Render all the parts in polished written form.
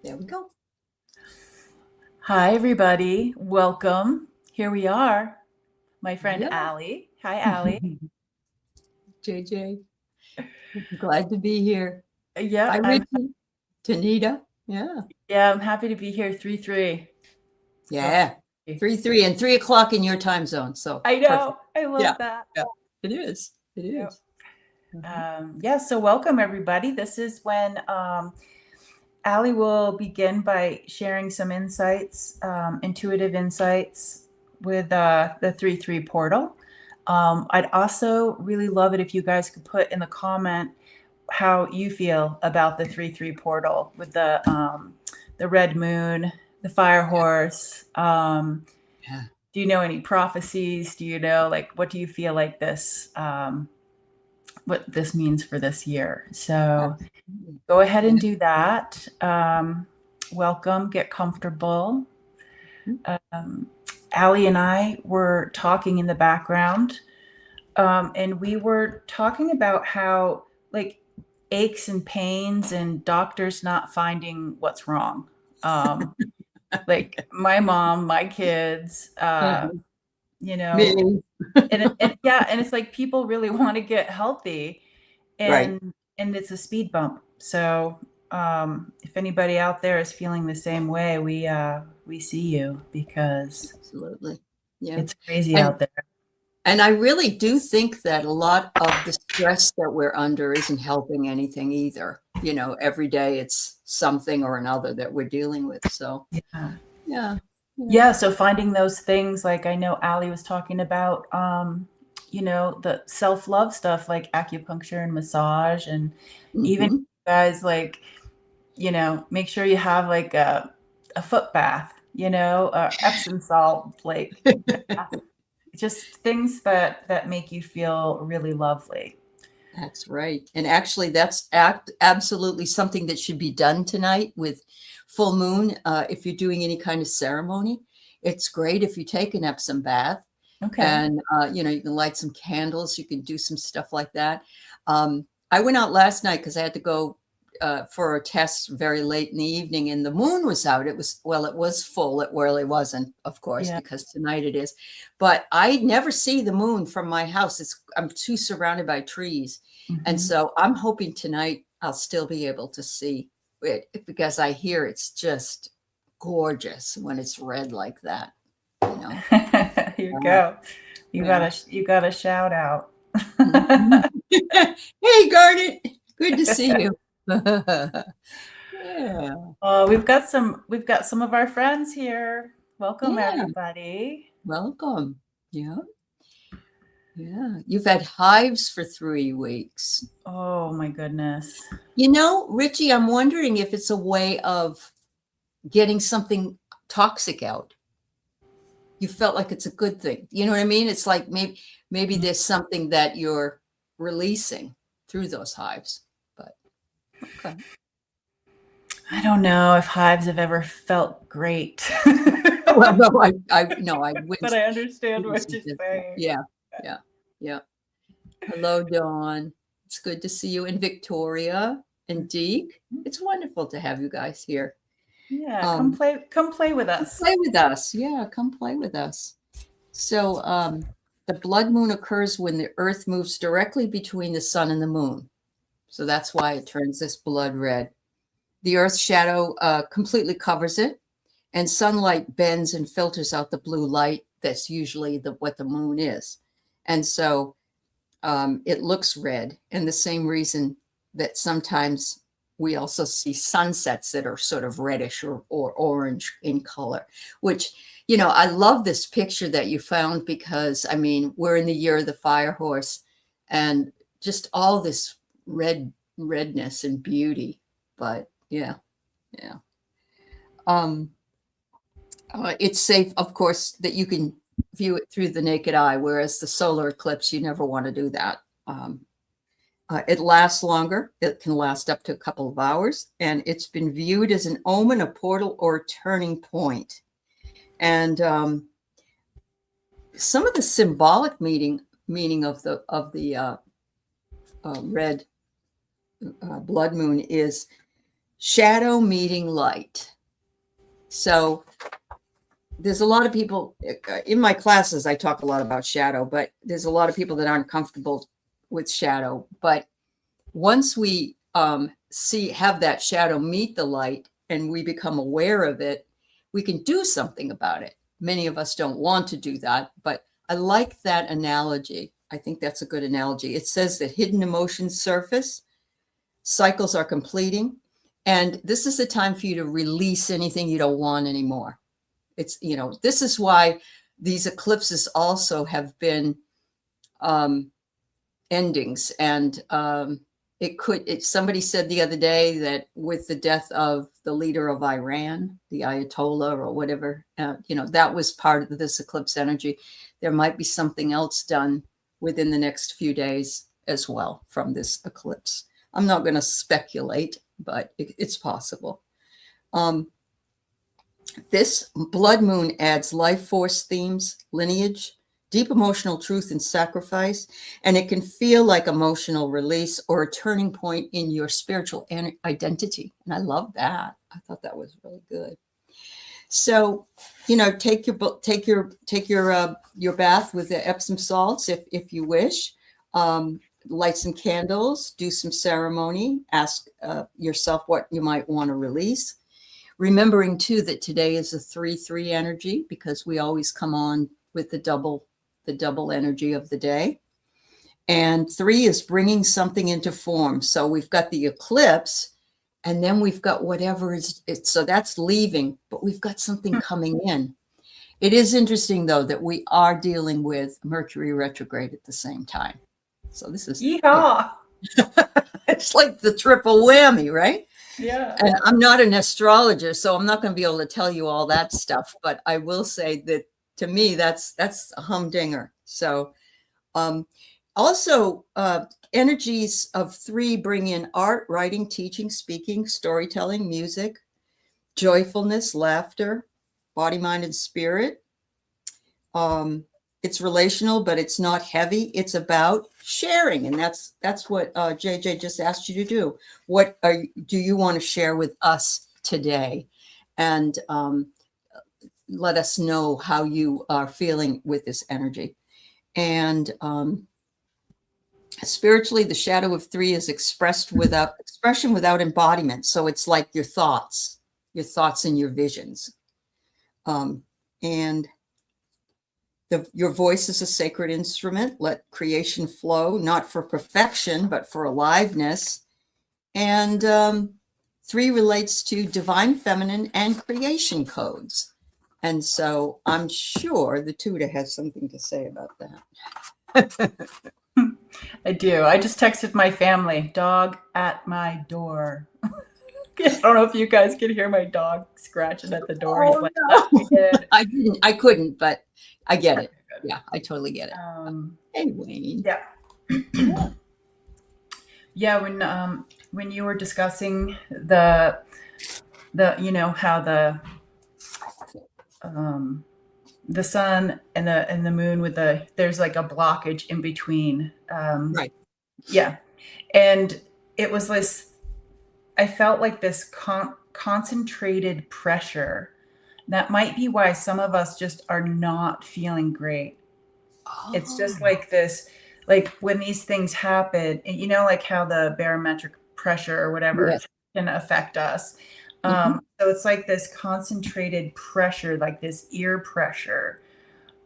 There we go. Hi, everybody. Welcome. Here we are. My friend Yeah. Aley. Hi, Aley. JJ, glad to be here. Yeah, Hi, Richie. Tanita. I'm happy to be here. 3-3. So Yeah. 3 and 3 o'clock in your time zone. So I perfect. know. I Yeah. love that. Yeah. It is. It Yep. is. So welcome everybody. This is when Aley will begin by sharing some insights, intuitive insights with the 3-3 portal. I'd also really love it if you guys could put in the comment how you feel about the 3-3 portal with the red moon, the fire horse. Yeah. Do you know any prophecies? Do you know, like, what do you feel like this what this means for this year? So Absolutely. go ahead and Yeah. do that. Welcome, get comfortable. Aley and I were talking in the background, and we were talking about how, like, aches and pains and doctors not finding what's wrong. Like my mom, my kids, Uh-huh. you know, Me. and it's like people really want to get healthy, Right. and it's a speed bump. So if anybody out there is feeling the same way, we see you because Absolutely. Yeah. it's crazy And out there. and I really do think that a lot of the stress that we're under isn't helping anything either. Every day it's something or another that we're dealing with. So, Yeah. yeah. Yeah. Yeah, so finding those things, like I know Aley was talking about, the self-love stuff like acupuncture and massage, and even Mhm. guys, like, make sure you have like a foot bath, Epsom salt, like bath. Just things that make you feel really lovely. That's right. And actually, that's absolutely something that should be done tonight with full moon. If you're doing any kind of ceremony, it's great if you take an Epsom bath Okay. and, you can light some candles. You can do some stuff like that. I went out last night because I had to go for a test very late in the evening, and the moon was out. It was full. It really wasn't, of course, Yeah. because tonight it is. But I never see the moon from my house. I'm too surrounded by trees. And Mhm. so I'm hoping tonight I'll still be able to see it because I hear it's just gorgeous when it's red like that, you know? Here you Uh, go. yeah. You got a shout out. Mhm. Hey, Garnet, good to see you. Yeah. We've got some of our friends here. Welcome Yeah. everybody. Welcome. Yeah. Yeah. You've had hives for 3 weeks. Oh my goodness. Richie, I'm wondering if it's a way of getting something toxic out. You felt like it's a good thing. You know what I mean? It's like maybe there's something that you're releasing through those hives. But okay. I don't know if hives have ever felt great. Well, no, I But wouldn't, I understand wouldn't what you're suggest that. saying. Yeah, yeah, yeah. Hello, Dawn. It's good to see you, and Victoria and Deke. It's wonderful to have you guys here. Yeah, Um, come play with us. Play with us. Yeah, come play with us. So, the blood moon occurs when the earth moves directly between the sun and the moon. So that's why it turns this blood red. The earth's shadow completely covers it, and sunlight bends and filters out the blue light. That's usually what the moon is. And so it looks red. And the same reason that sometimes we also see sunsets that are sort of reddish or orange in color, which, I love this picture that you found because, I mean, we're in the year of the fire horse and just all this redness and beauty. But yeah, yeah. Um, it's safe, of course, that you can view it through the naked eye, whereas the solar eclipse, you never want to do that. It lasts longer. It can last up to a couple of hours, and it's been viewed as an omen, a portal, or a turning point. And some of the symbolic meaning of the red blood moon is shadow meeting light. So there's a lot of people in my classes, I talk a lot about shadow, but there's a lot of people that aren't comfortable with shadow. But once we have that shadow meet the light and we become aware of it, we can do something about it. Many of us don't want to do that, but I like that analogy. I think that's a good analogy. It says that hidden emotions surface, cycles are completing, and this is the time for you to release anything you don't want anymore. It's, this is why these eclipses also have been endings. And somebody said the other day that with the death of the leader of Iran, the Ayatollah or whatever, that was part of this eclipse energy. There might be something else done within the next few days as well from this eclipse. I'm not going to speculate, but it's possible. This blood moon adds life force themes, lineage, deep emotional truth and sacrifice, and it can feel like emotional release or a turning point in your spiritual identity. And I love that. I thought that was really good. So, take your bath with the Epsom salts if you wish. Light some candles, do some ceremony, ask yourself what you might want to release. Remembering too that today is a 3-3 energy, because we always come on with the double energy of the day. And 3 is bringing something into form. So we've got the eclipse, and then we've got whatever is it. So that's leaving, but we've got something coming in. It is interesting though that we are dealing with Mercury retrograde at the same time. So this is it's like the triple whammy, right? Yeah. And I'm not an astrologer, so I'm not going to be able to tell you all that stuff. But I will say that to me, that's a humdinger. So also energies of 3 bring in art, writing, teaching, speaking, storytelling, music, joyfulness, laughter, body, mind, and spirit. It's relational, but it's not heavy. It's about sharing. And that's what JJ just asked you to do. What do you want to share with us today? And let us know how you are feeling with this energy. And spiritually, the shadow of 3 is expression without embodiment. So it's like your thoughts and your visions. And your voice is a sacred instrument. Let creation flow, not for perfection, but for aliveness. And 3 relates to divine feminine and creation codes. And so I'm sure the tutor has something to say about that. I do. I just texted my family, dog at my door. I don't know if you guys can hear my dog scratching at the door. He's like, no. I couldn't, but I get it. Yeah, I totally get it. Hey, Wayne. Yeah. Yeah, when you were discussing the how the sun and the moon there's like a blockage in between. Right. Yeah. And it was this, I felt like this concentrated pressure. That might be why some of us just are not feeling great. Oh. It's just like this, like when these things happen, like how the barometric pressure or whatever can affect us. So it's like this concentrated pressure, like this ear pressure.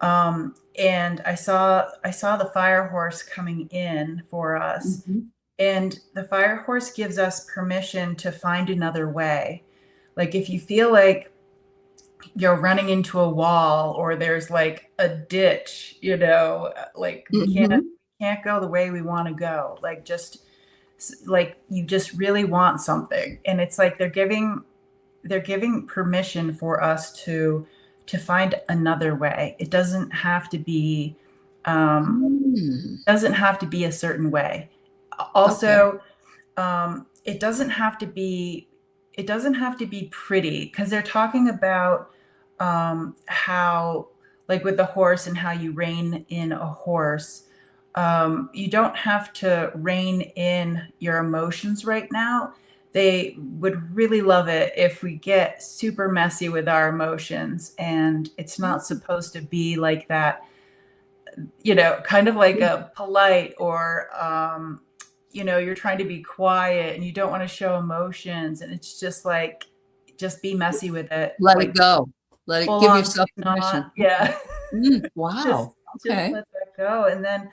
And I saw the fire horse coming in for us. And the fire horse gives us permission to find another way. Like if you feel like you're running into a wall or there's like a ditch, like we can't go the way we want to go. Like just like you just really want something. And it's like they're giving permission for us to find another way. It doesn't have to be a certain way. Also, it doesn't have to be pretty, because they're talking about how, like with the horse and how you rein in a horse. You don't have to rein in your emotions right now. they would really love it if we get super messy with our emotions. And it's not supposed to be like that, kind of like a polite or, you're trying to be quiet and you don't want to show emotions. And it's just like, just be messy with it. Let it Like go. Let it full give on yourself not, permission. yeah. Wow. Just Okay. let that go. And then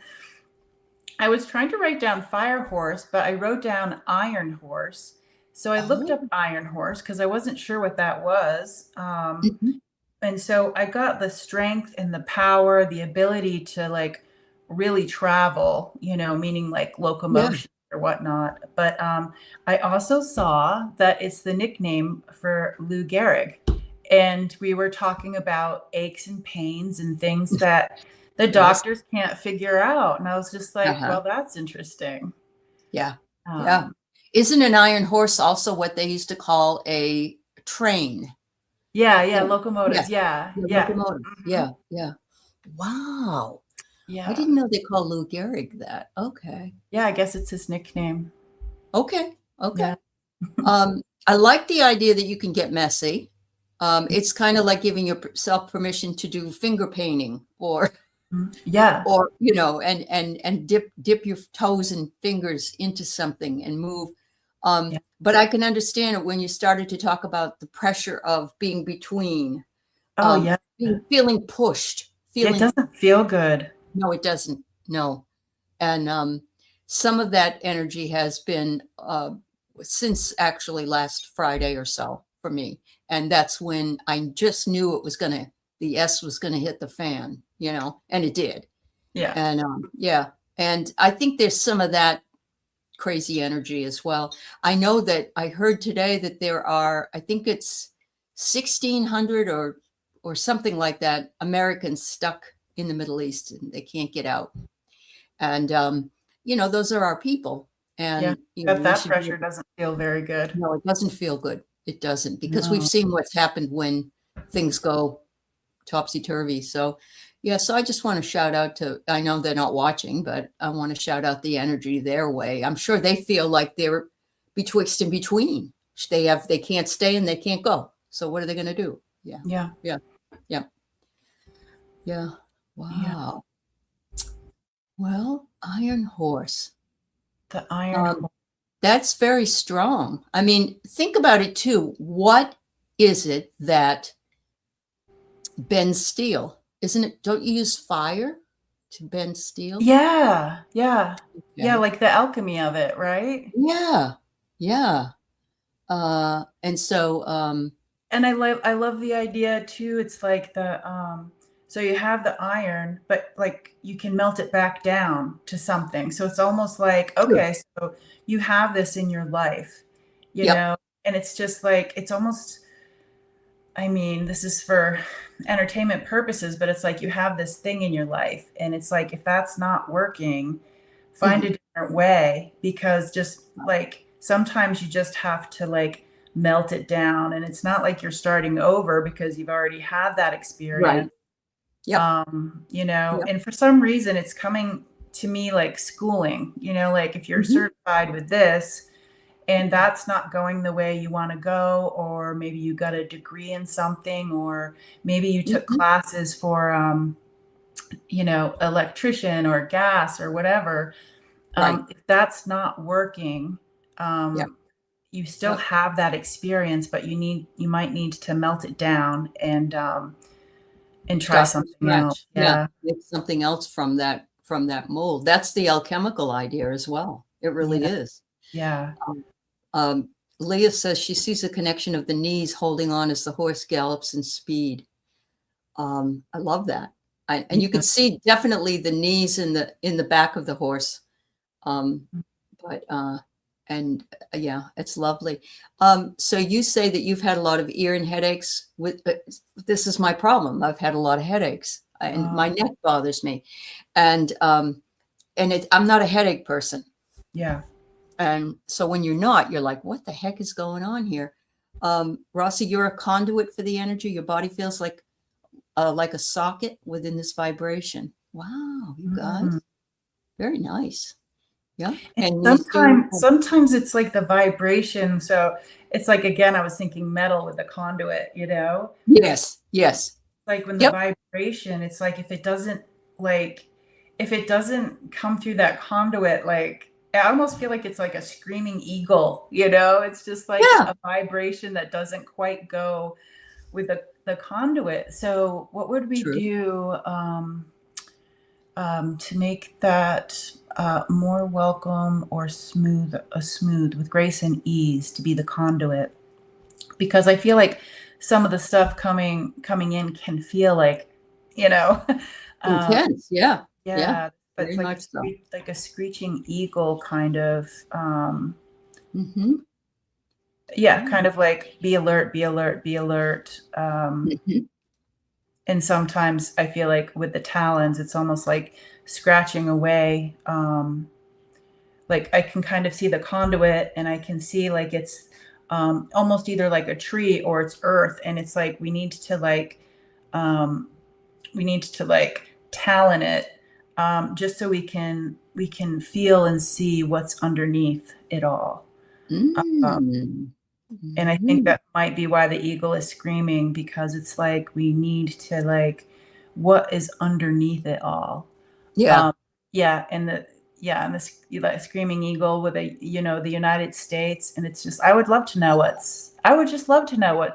I was trying to write down fire horse, but I wrote down iron horse. So I looked Oh. up iron horse because I wasn't sure what that was. Mhm. And so I got the strength and the power, the ability to like really travel, meaning like Yeah. locomotion or whatnot. But I also saw that it's the nickname for Lou Gehrig. And we were talking about aches and pains and things that the Yes. doctors can't figure out. And I was just like, Uh-huh. well, that's interesting. Yeah. Yeah. Um, Isn't an iron horse also what they used to call a train? I yeah, think. Yeah. locomotives. Yeah, The yeah. locomotive. Mhm. Yeah. Yeah. Wow. I Yeah. didn't know they called Lou Gehrig that. Okay. Yeah, I guess it's his nickname. Okay. Okay. Yeah. I like the idea that you can get messy. It's kind of like giving yourself permission to do finger painting or Yeah. and dip your toes and fingers into something and move. Yeah. But I can understand it when you started to talk about the pressure of being between, Oh, yeah. feeling pushed, Yeah, it feeling doesn't feel good. no, it doesn't. No. And some of that energy has been since actually last Friday or so for me. And that's when I just knew the S was going to hit the fan, and it did. Yeah. And yeah. And I think there's some of that crazy energy as well. I know that I heard today that there are, I think it's 1,600 or something like that, Americans stuck in the Middle East and they can't get out. And those are our people. Yeah. And we That should be pressure doesn't feel very good. no, it doesn't feel good. It doesn't, because we've No. seen what's happened when things go topsy-turvy. So yeah, so I just want to shout out I know they're not watching, but I want to shout out the energy their way. I'm sure they feel like they're betwixt and between. They can't stay and they can't go. So what are they going to do? Yeah. Yeah. Yeah. Yeah. Yeah. Yeah. Wow. Well, Iron Horse. The iron Um, horse. that's very strong. I mean, think about it too. What is it that bends steel? Isn't it? Don't you use fire to bend steel? Yeah. Yeah. Yeah. Okay. Like the alchemy of it, right? Yeah. Yeah. And so, And I love the idea too. It's like so you have the iron, but like you can melt it back down to something. So it's almost like, true. okay, so you have this in your life, you Yep. know, and it's just like it's almost, I mean, this is for entertainment purposes, but it's like you have this thing in your life and it's like if that's not working, find Mhm. a different way because just like sometimes you just have to like melt it down and it's not like you're starting over because you've already had that Right. experience. Yep. Yep. And for some reason it's coming to me like schooling, like if you're Mhm. certified with this and that's not going the way you want to go, or maybe you got a degree in something, or maybe you took Mhm. classes for electrician or gas or whatever. Right. If that's not working, Yep. you still Yep. have that experience, but you might need to melt it down and try Start from something else. scratch. Yeah. Yeah. Make something else from that mold. That's the alchemical idea as well. It really Yeah. is. Yeah. Um, um, Leah says she sees a connection of the knees holding on as the horse gallops in speed. I love that. And you Yeah. can see definitely the knees in the back of the horse. Um, but and yeah, it's lovely. So you say that you've had a lot of ear and headaches. This is my problem. I've had a lot of headaches, and my Oh, neck bothers me, and I'm not a headache person. yeah. And so when you're not, you're like, what the heck is going on here? Rossi, you're a conduit for the energy. Your body feels like a socket within this vibration. Wow, you Mm. guys, very nice. Yeah. And And you soon, sometimes it's like the vibration. So it's like, again, I was thinking metal with a conduit, you know? yes, yes. Like when the Yep. vibration, it's like like if it doesn't come through that conduit, like I almost feel like it's like a screaming eagle, you know? It's just like Yeah, a vibration that doesn't quite go with the conduit. So what would we true. do to make that more welcome or smooth with grace and ease to be the conduit? Because I feel like some of the stuff coming in can feel like, you know, um, Intense. Yeah. Yeah. yeah, but it's Very like much so. like a screeching eagle kind of, Hmm. yeah, Yeah. kind of like be alert, be alert, be alert. Hmm. And sometimes I feel like with the talons, it's almost like scratching away. Like I can kind of see the conduit, and I can see like it's almost either like a tree or it's earth, and it's like um, we need to like talon it, just so we can feel and see what's underneath it all. Um, Mm. and I think Hmm. that might be why the eagle is screaming, because it's like we need to like what is underneath it all. Yeah. Um, yeah, and the yeah, and this like screaming eagle with a, you know, the United States, and it's just I would just love to know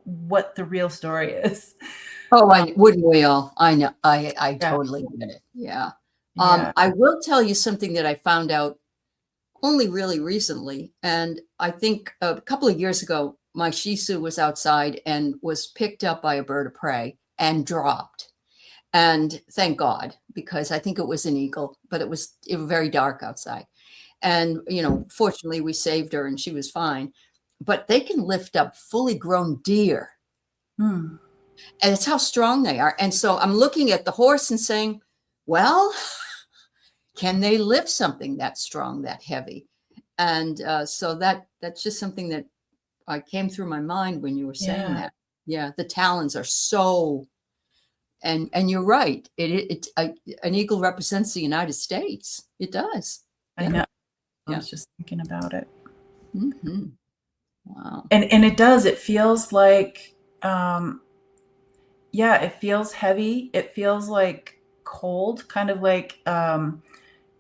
what the real story is. Oh, Um, I wouldn't we all? I know. I yeah, totally get it. Yeah. yeah. I will tell you something that I found out only really recently, and I think a couple of years ago, my Shih Tzu was outside and was picked up by a bird of prey and dropped. And thank God, because I think it was an eagle, but it was very dark outside. And fortunately, we saved her and she was fine. But they can lift up fully grown deer, Hmm. and it's how strong they are. And so I'm looking at the horse and saying, well, can they lift something that strong, that heavy? And so that's just something that I came through my mind when you were saying Yeah, that. Yeah, the talons are so, and you're right. An eagle represents the United States. It does. I Yeah, know. I yeah. was just thinking about it. Hmm. Wow. And it does. It feels like, um, yeah, it feels heavy. It feels like cold, kind of like,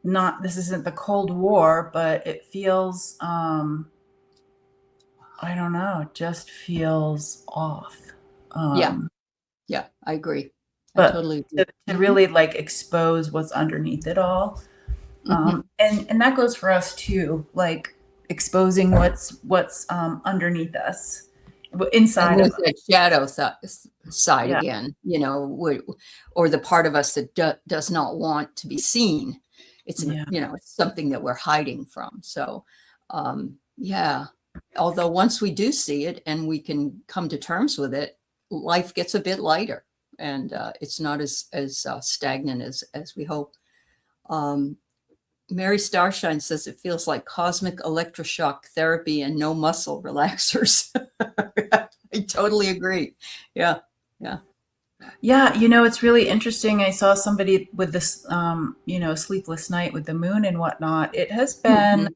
not, this isn't the Cold War, but it feels, I don't know, it just feels off. Yeah, Um, yeah. I agree. I but totally agree. to really like expose what's underneath it all. Hmm. And that goes for us too, like exposing what's underneath us, And inside of there's us. that shadow side Yeah, again, or the part of us that does not want to be seen. yeah, It's something that we're hiding from. So, yeah. Although once we do see it and we can come to terms with it, life gets a bit lighter, and it's not as stagnant as we hope. Um, Mary Starshine says it feels like cosmic electroshock therapy and no muscle relaxers. I totally agree. Yeah. Yeah. yeah. You know, it's really interesting. I saw somebody with this, sleepless night with the moon and whatnot. It has been,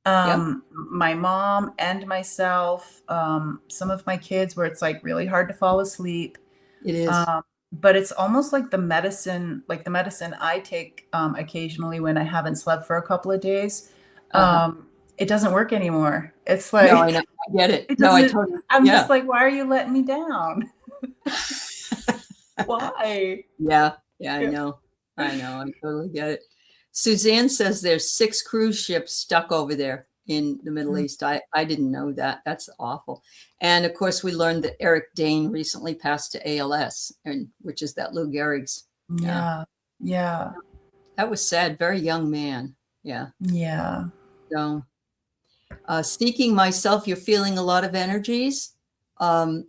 Hmm. Yep. my mom and myself, some of my kids, where it's like really hard to fall asleep. It is. Um, but it's almost like the medicine I take, occasionally when I haven't slept for a couple of days. Uh-huh. It doesn't work anymore. It's No, I know. like I get it. it No, I doesn't. totally, I'm just yeah. like, why are you letting me down? Why? Yeah. Yeah, I know. I know. I totally get it. Suzanne says there's 6 cruise ships stuck over there in the Middle Mm, East. I didn't know that. That's awful. And of course, we learned that Eric Dane recently passed to ALS, and which is that Lou Gehrig's. Yeah. yeah, yeah, That was sad. Very young man. Yeah. yeah. So, seeking myself, you're feeling a lot of energies. Um,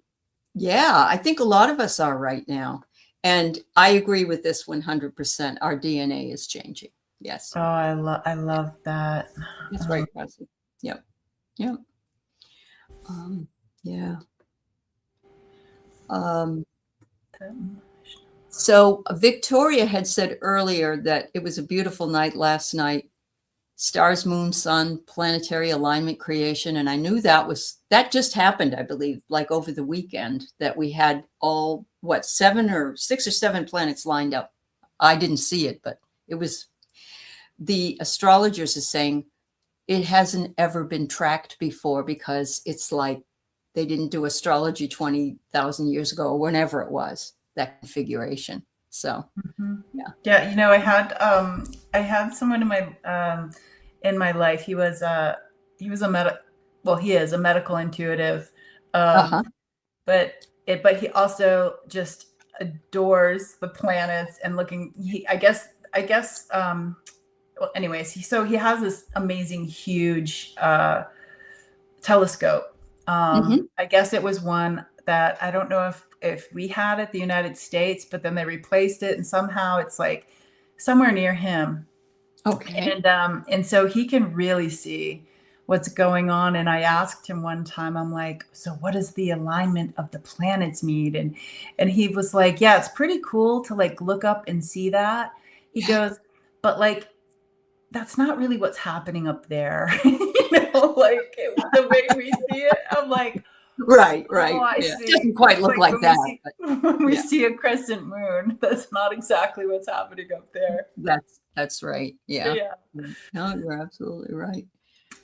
yeah, I think a lot of us are right now. And I agree with this 100%. Our DNA is changing. Yes. Oh, I love that. That's Um, right, Rosie. Yep. Yep. Um, yeah. Um, so Victoria had said earlier that it was a beautiful night last night. stars, moon, sun, planetary alignment creation. And I knew that just happened, I believe, like over the weekend, that we had all, what, 6 or 7 planets lined up. I didn't see it, but it was, the astrologers are saying it hasn't ever been tracked before, because it's like they didn't do astrology 20,000 years ago, or whenever it was, that configuration. So, Yeah, you know, I had someone in my life. He was a he is a medical intuitive, uh-huh. but he also just adores the planets and looking. I guess. Well, anyways, he has this amazing, huge telescope. I guess it was one that I don't know if we had it, the United States, but then they replaced it, and somehow it's like somewhere near him. Okay. And so he can really see what's going on. And I asked him one time, I'm like, so what does the alignment of the planets mean? And he was like, yeah, it's pretty cool to like look up and see that. He goes, but like, that's not really what's happening up there. Like the way we see it. I'm like, Right. oh, I Yeah. see. It doesn't quite look like that. When we see a crescent moon, that's not exactly what's happening up there. That's right. Yeah. No, you're absolutely right.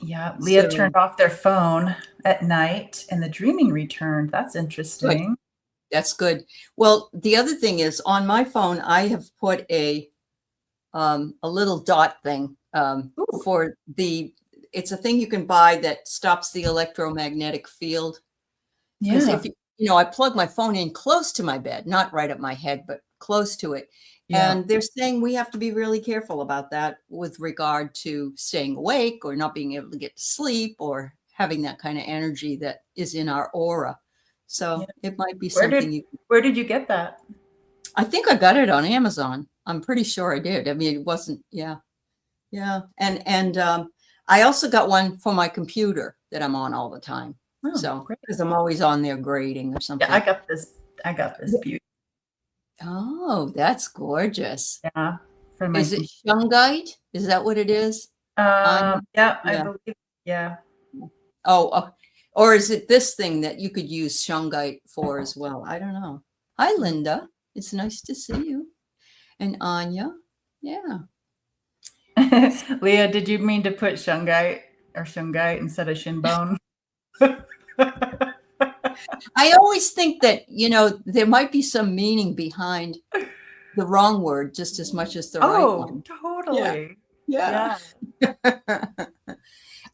Yeah. Leah turned off their phone at night and the dreaming returned. That's interesting. Good. That's good. Well, the other thing is, on my phone, I have put a little dot thing for it's a thing you can buy that stops the electromagnetic field. Because if I plug my phone in close to my bed, not right at my head, but close to it. Yeah. And they're saying we have to be really careful about that with regard to staying awake or not being able to get to sleep or having that kind of energy that is in our aura. So it might be something. Where did you get that? I think I got it on Amazon. I'm pretty sure I did. I mean, it wasn't. Yeah. And I also got one for my computer that I'm on all the time. Oh, so because I'm always on there grading or something. Yeah, I got this beauty. Oh, that's gorgeous. Yeah. Is it shungite? Is that what it is? I believe. Yeah. Oh, or is it this thing that you could use shungite for as well? I don't know. Hi, Linda. It's nice to see you. And Anya. Yeah. Leah, did you mean to put shungite instead of shin bone? I always think that, there might be some meaning behind the wrong word just as much as the right one. Oh, totally. Yeah.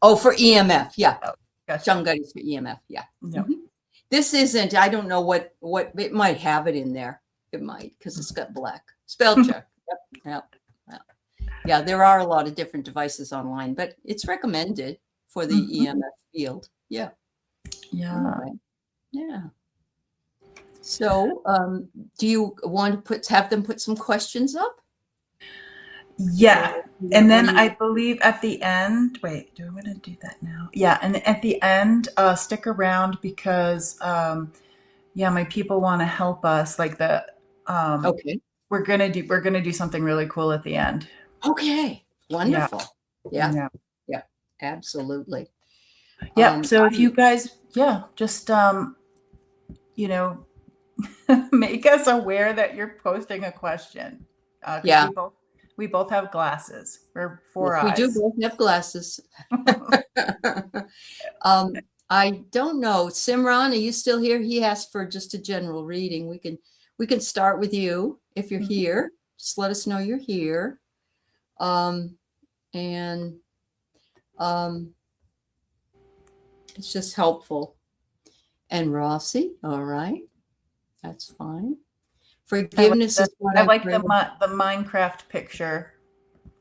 Oh, for EMF. Yeah. Oh, gotcha. Shungite is for EMF. Yeah. This isn't, I don't know what it might have it in there. It might, because it's got black. Spell check. Yep. Yeah, there are a lot of different devices online, but it's recommended for the EMF field. Yeah. Yeah. Anyway. Yeah. So, do you want to have them put some questions up? Yeah. And then I believe at the end, wait, do I want to do that now? Yeah. And at the end, stick around because, my people want to help us. Like okay. We're going to do something really cool at the end. Okay. Wonderful. Yeah. Absolutely. Yeah. So if you guys, just, make us aware that you're posting a question. We both have glasses. We're 4 eyes. We do both have glasses. I don't know. Simran, are you still here? He asked for just a general reading. We can start with you if you're here. Just let us know you're here. It's just helpful. And Rossi, all right. That's fine. Forgiveness is what I like the Minecraft picture.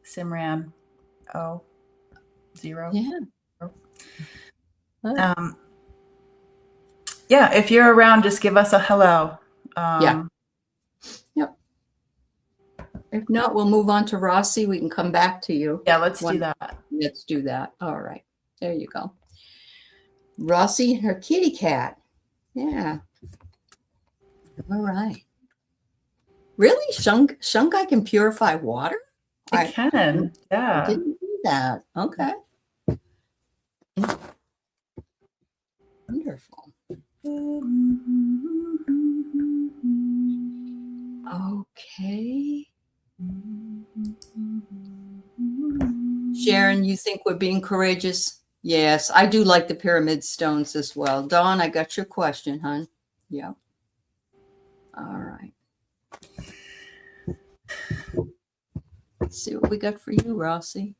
Simran. 0. Yeah. If you're around, just give us a hello. Yep. If not, we'll move on to Rossi. We can come back to you. Yeah, let's do that. Let's do that. All right. There you go. Rossi and her kitty cat. Yeah. All right. Really? Shungite can purify water? It can. Yeah. I didn't know that. Okay. Wonderful. Okay. Sharon, you think we're being courageous? Yes, I do like the pyramid stones as well. Dawn, I got your question, hon. Yeah. All right. Let's see what we got for you, Rossi.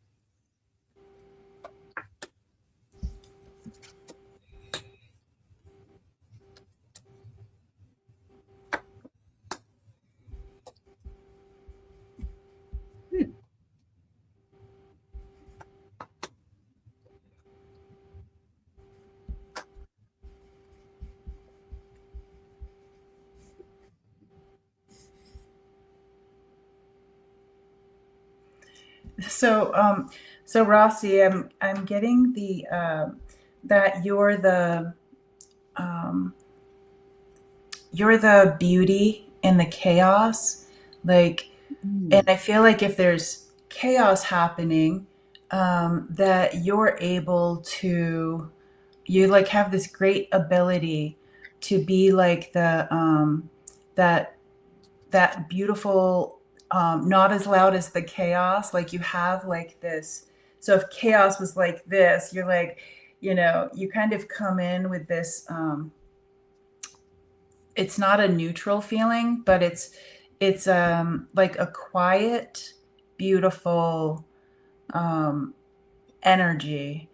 So Rossi, I'm getting the that you're the beauty in the chaos, like, and I feel like if there's chaos happening, that you're able to, you like have this great ability to be like that beautiful, not as loud as the chaos. Like you have like this. So if chaos was like this, you're like, you kind of come in with this. It's not a neutral feeling, but it's like a quiet, beautiful energy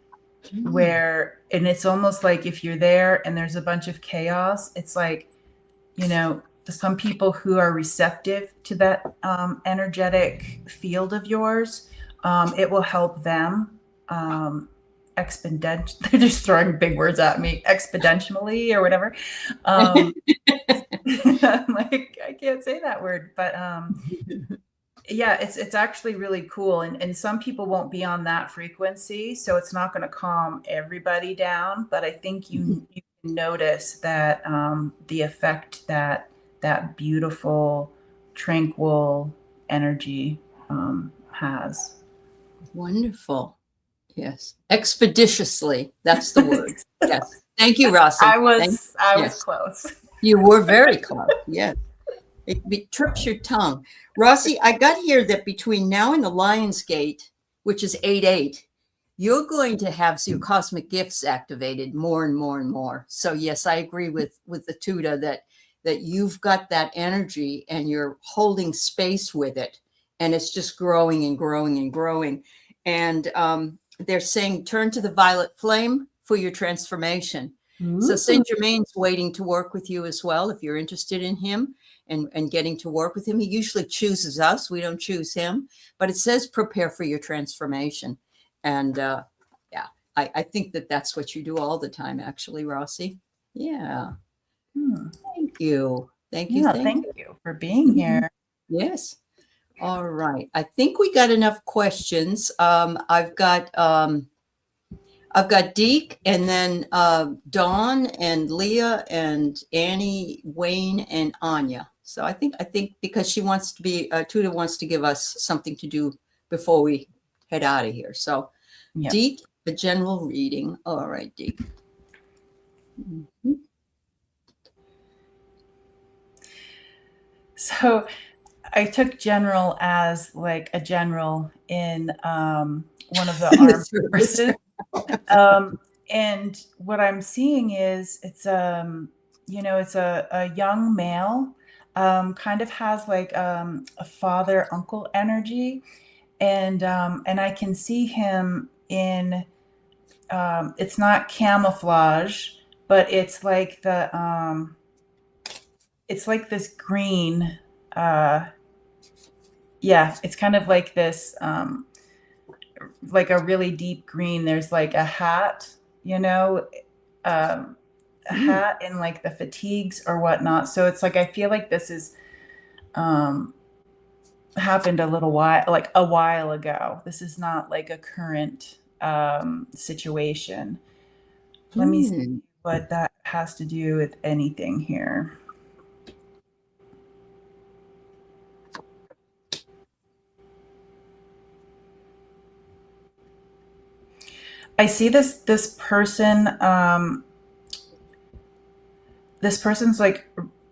where, and it's almost like if you're there and there's a bunch of chaos, it's like, some people who are receptive to that energetic field of yours, it will help them exponent. They're just throwing big words at me, exponentially or whatever. I'm like, I can't say that word, but yeah, it's actually really cool. And some people won't be on that frequency, so it's not going to calm everybody down. But I think you can notice that the effect that beautiful, tranquil energy has. Wonderful. Yes. Expeditiously. That's the word. Yes. Thank you, Rossi. I was Yes. close. You were very close. Yes. It trips your tongue. Rossi, I got here that between now and the Lion's Gate, which is 8/8, you're going to have your cosmic gifts activated more and more and more. So yes, I agree with the Tuta that you've got that energy and you're holding space with it, and it's just growing and growing and growing. And they're saying turn to the violet flame for your transformation. Ooh. So Saint Germain's waiting to work with you as well if you're interested in him and getting to work with him. He usually chooses us. We don't choose him, but it says prepare for your transformation. And yeah, I think that's what you do all the time, actually, Rossi. Yeah. Thank you. Thank you. Yeah, thank you for being here. Yes. All right. I think we got enough questions. I've got Deke, and then Dawn and Leah and Annie, Wayne, and Anya. So I think because she wants to be, Tuta wants to give us something to do before we head out of here. So Yep. Deke, a general reading. All right, Deke. So I took general as like a general in one of the armed forces. And what I'm seeing is it's it's a young male, kind of has like a father uncle energy, and I can see him in it's not camouflage, but it's like it's like this green, yeah, it's kind of like this like a really deep green. There's like a hat, a hat and like the fatigues or whatnot. So it's like I feel like this is happened a while ago. This is not like a current situation. Let me see what that has to do with anything here. I see this person. This person's like,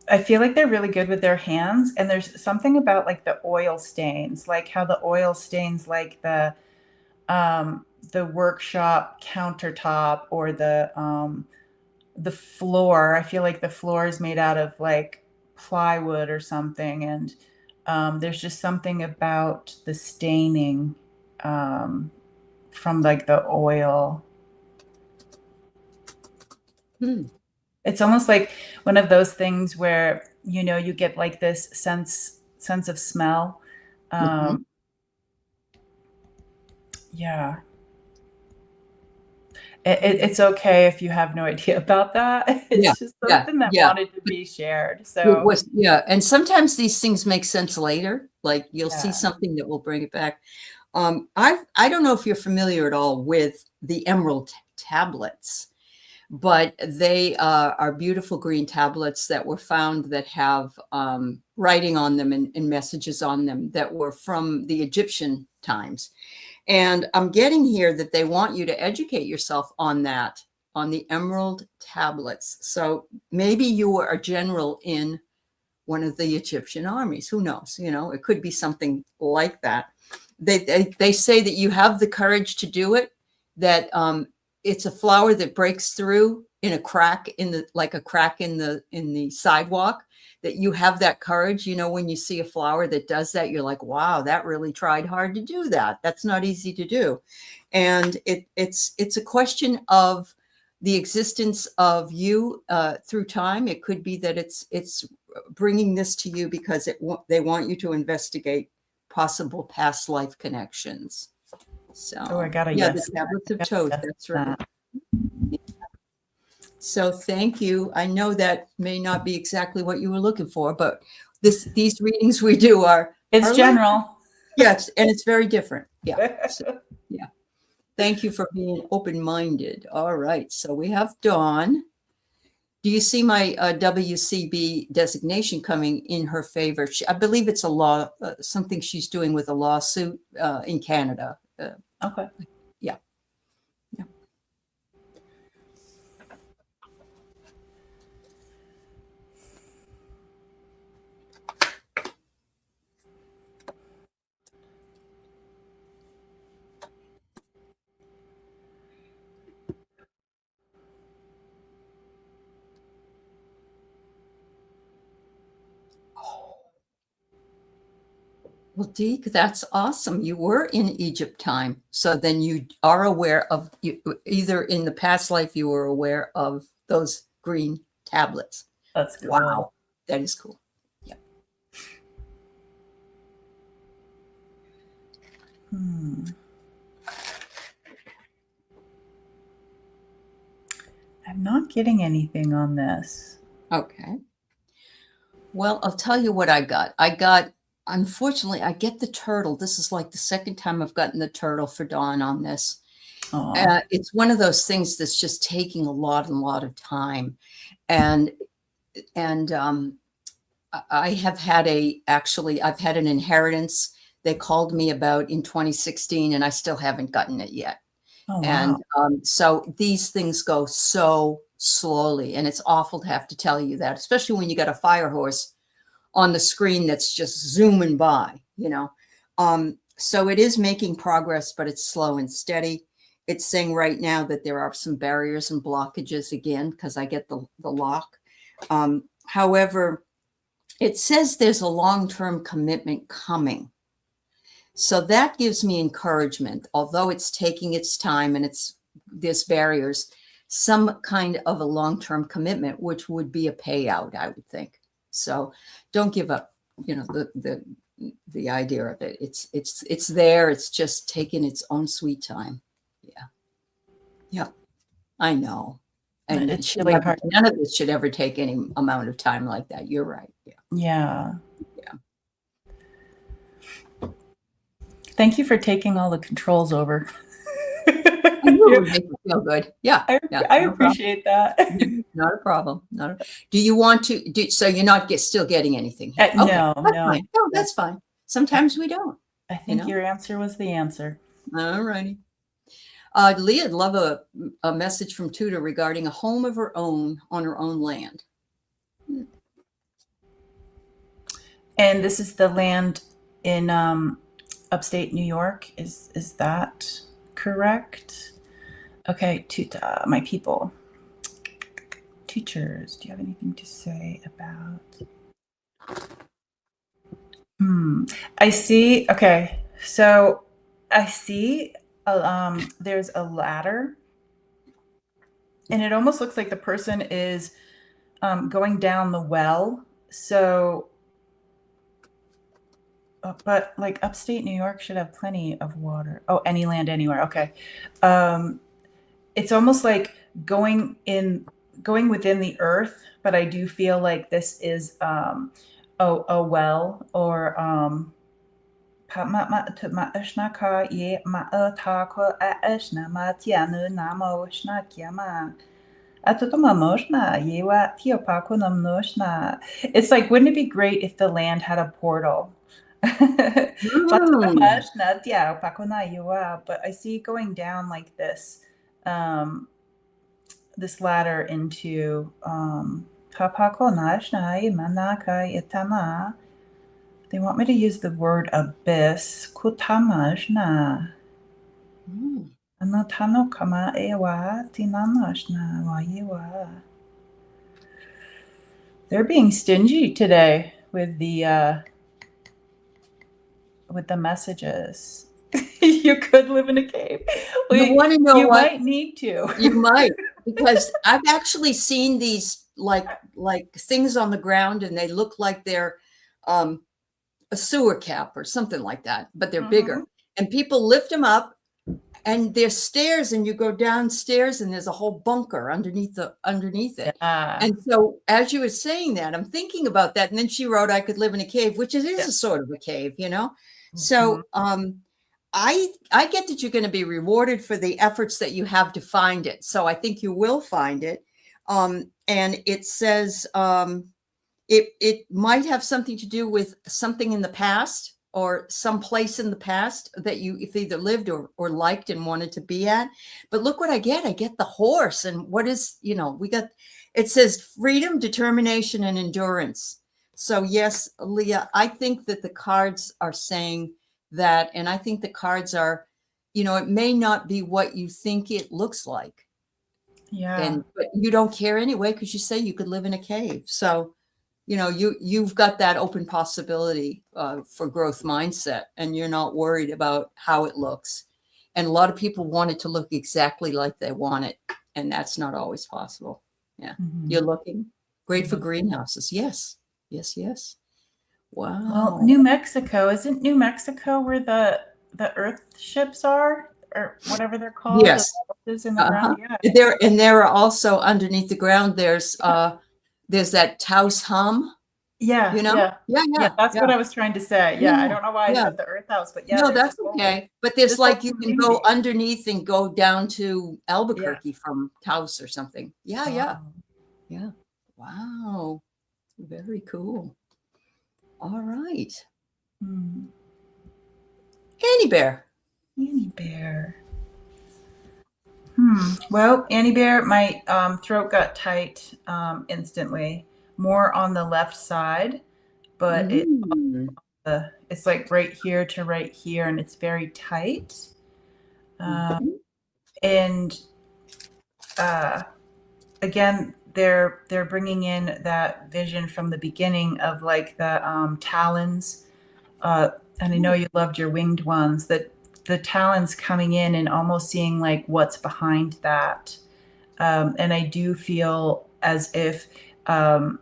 I feel like they're really good with their hands, and there's something about like the oil stains, like how the oil stains like the workshop countertop or the floor. I feel like the floor is made out of like plywood or something, and there's just something about the staining from like the oil. It's almost like one of those things where, you know, you get like this sense of smell. Mhm. Yeah. It's okay if you have no idea about that. Yeah, It's just yeah, something that yeah. wanted to be shared. It So was, yeah. And sometimes these things make sense later. Like you'll see yeah. something that will bring it back. I don't know if you're familiar at all with the emerald tablets, but they are beautiful green tablets that were found that have writing on them and messages on them that were from the Egyptian times. And I'm getting here that they want you to educate yourself on that, on the emerald tablets. So maybe you were a general in one of the Egyptian armies. Who knows? You know, it could be something like that. They say that you have the courage to do it, that it's a flower that breaks through in a crack in the, like a crack in the sidewalk, that you have that courage. You know, when you see a flower that does that, you're like, wow, that really tried hard to do that. That's not easy to do. And it's a question of the existence of you through time. It could be that it's bringing this to you because they want you to investigate possible past life connections. So Oh, I got a yeah, yes. the tablets of Yes, Toth, yes, that's right. that. So thank you. I know that may not be exactly what you were looking for, but these readings we do are It's like, general. yes, and it's very different. Yeah. So, yeah. Thank you for being open-minded. All right. So we have Dawn. Do you see my WCB designation coming in her favor? I believe it's a law, something she's doing with a lawsuit in Canada. Okay. Yeah. Yeah. Well, Deke, that's awesome. You were in Egypt time. So then you are aware of, either in the past life, you were aware of those green tablets. That's cool. Wow. That is cool. Yeah. I'm not getting anything on this. Okay. Well, I'll tell you what I got. Unfortunately, I get the turtle. This is like the second time I've gotten the turtle for Dawn on this. It's one of those things that's just taking a lot of time. And I have had I've had an inheritance they called me about in 2016, and I still haven't gotten it yet. Oh, And wow. so these things go so slowly, and it's awful to have to tell you that, especially when you got a fire horse on the screen that's just zooming by, you know. So it is making progress, but it's slow and steady. It's saying right now that there are some barriers and blockages again, because I get the lock. However, it says there's a long-term commitment coming. So that gives me encouragement, although it's taking its time and there's barriers, some kind of a long-term commitment, which would be a payout, I would think. So don't give up, you know, the idea of it. It's there. It's just taking its own sweet time. Yeah. Yeah. I know. And It's really hard. none of this should ever take any amount of time like that. You're right. Yeah. Yeah. Yeah. Thank you for taking all the controls over. I knew it would make you feel good. Yeah. I appreciate that. Not a problem. Do you want to so you're not still getting anything? No, Okay, that's no. fine. No, that's fine. Sometimes we don't. I think your answer was the answer. All righty. Leah'd love a message from Tuta regarding a home of her own on her own land. And this is the land in upstate New York. Is that correct? Okay, Tuta, my people. Teachers, do you have anything to say about? I see. Okay, so I see there's a ladder, and it almost looks like the person is going down the well. So, but like upstate New York should have plenty of water. Oh, any land anywhere. Okay. It's almost like going within the earth, but I do feel like this is a well, or it's like, wouldn't it be great if the land had a portal? But I see going down like this, this ladder into they want me to use the word abyss. They're being stingy today with the messages. You could live in a cave. You want to know you what? might need to. You might, because I've actually seen these like things on the ground, and they look like they're a sewer cap or something like that, but they're bigger. And people lift them up, and there's stairs, and you go downstairs, and there's a whole bunker underneath it. And so, as you were saying that, I'm thinking about that. And then she wrote, "I could live in a cave," which is a sort of a cave, you know. So, I get that you're going to be rewarded for the efforts that you have to find it. So I think you will find it. And it says it might have something to do with something in the past, or some place in the past that you've either lived or liked and wanted to be at. But look what I get. I get the horse. And what is, it says freedom, determination, and endurance. So yes, Leah, I think that the cards are saying that, and I think the cards are, it may not be what you think it looks like. Yeah. But you don't care anyway, because you say you could live in a cave. So, you've got that open possibility for growth mindset, and you're not worried about how it looks. And a lot of people want it to look exactly like they want it, and that's not always possible. Yeah. You're looking great for greenhouses. Yes. Wow. Well, New Mexico, isn't New Mexico where the earth ships are, or whatever they're called? Yes. In the ground? Yeah. There are also underneath the ground, there's that Taos hum. Yeah. Yeah. That's what I was trying to say. Yeah. I don't know why I said the earth house, but yeah. No, that's okay. But there's you can go underneath and go down to Albuquerque from Taos or something. Yeah. Wow. Very cool. All right. Annie Bear. Well, Annie Bear, my throat got tight instantly. More on the left side, but it's like right here to right here, and it's very tight. And again, they're bringing in that vision from the beginning of like the talons, and I know you loved your winged ones, that the talons coming in and almost seeing like what's behind that. And I do feel as if I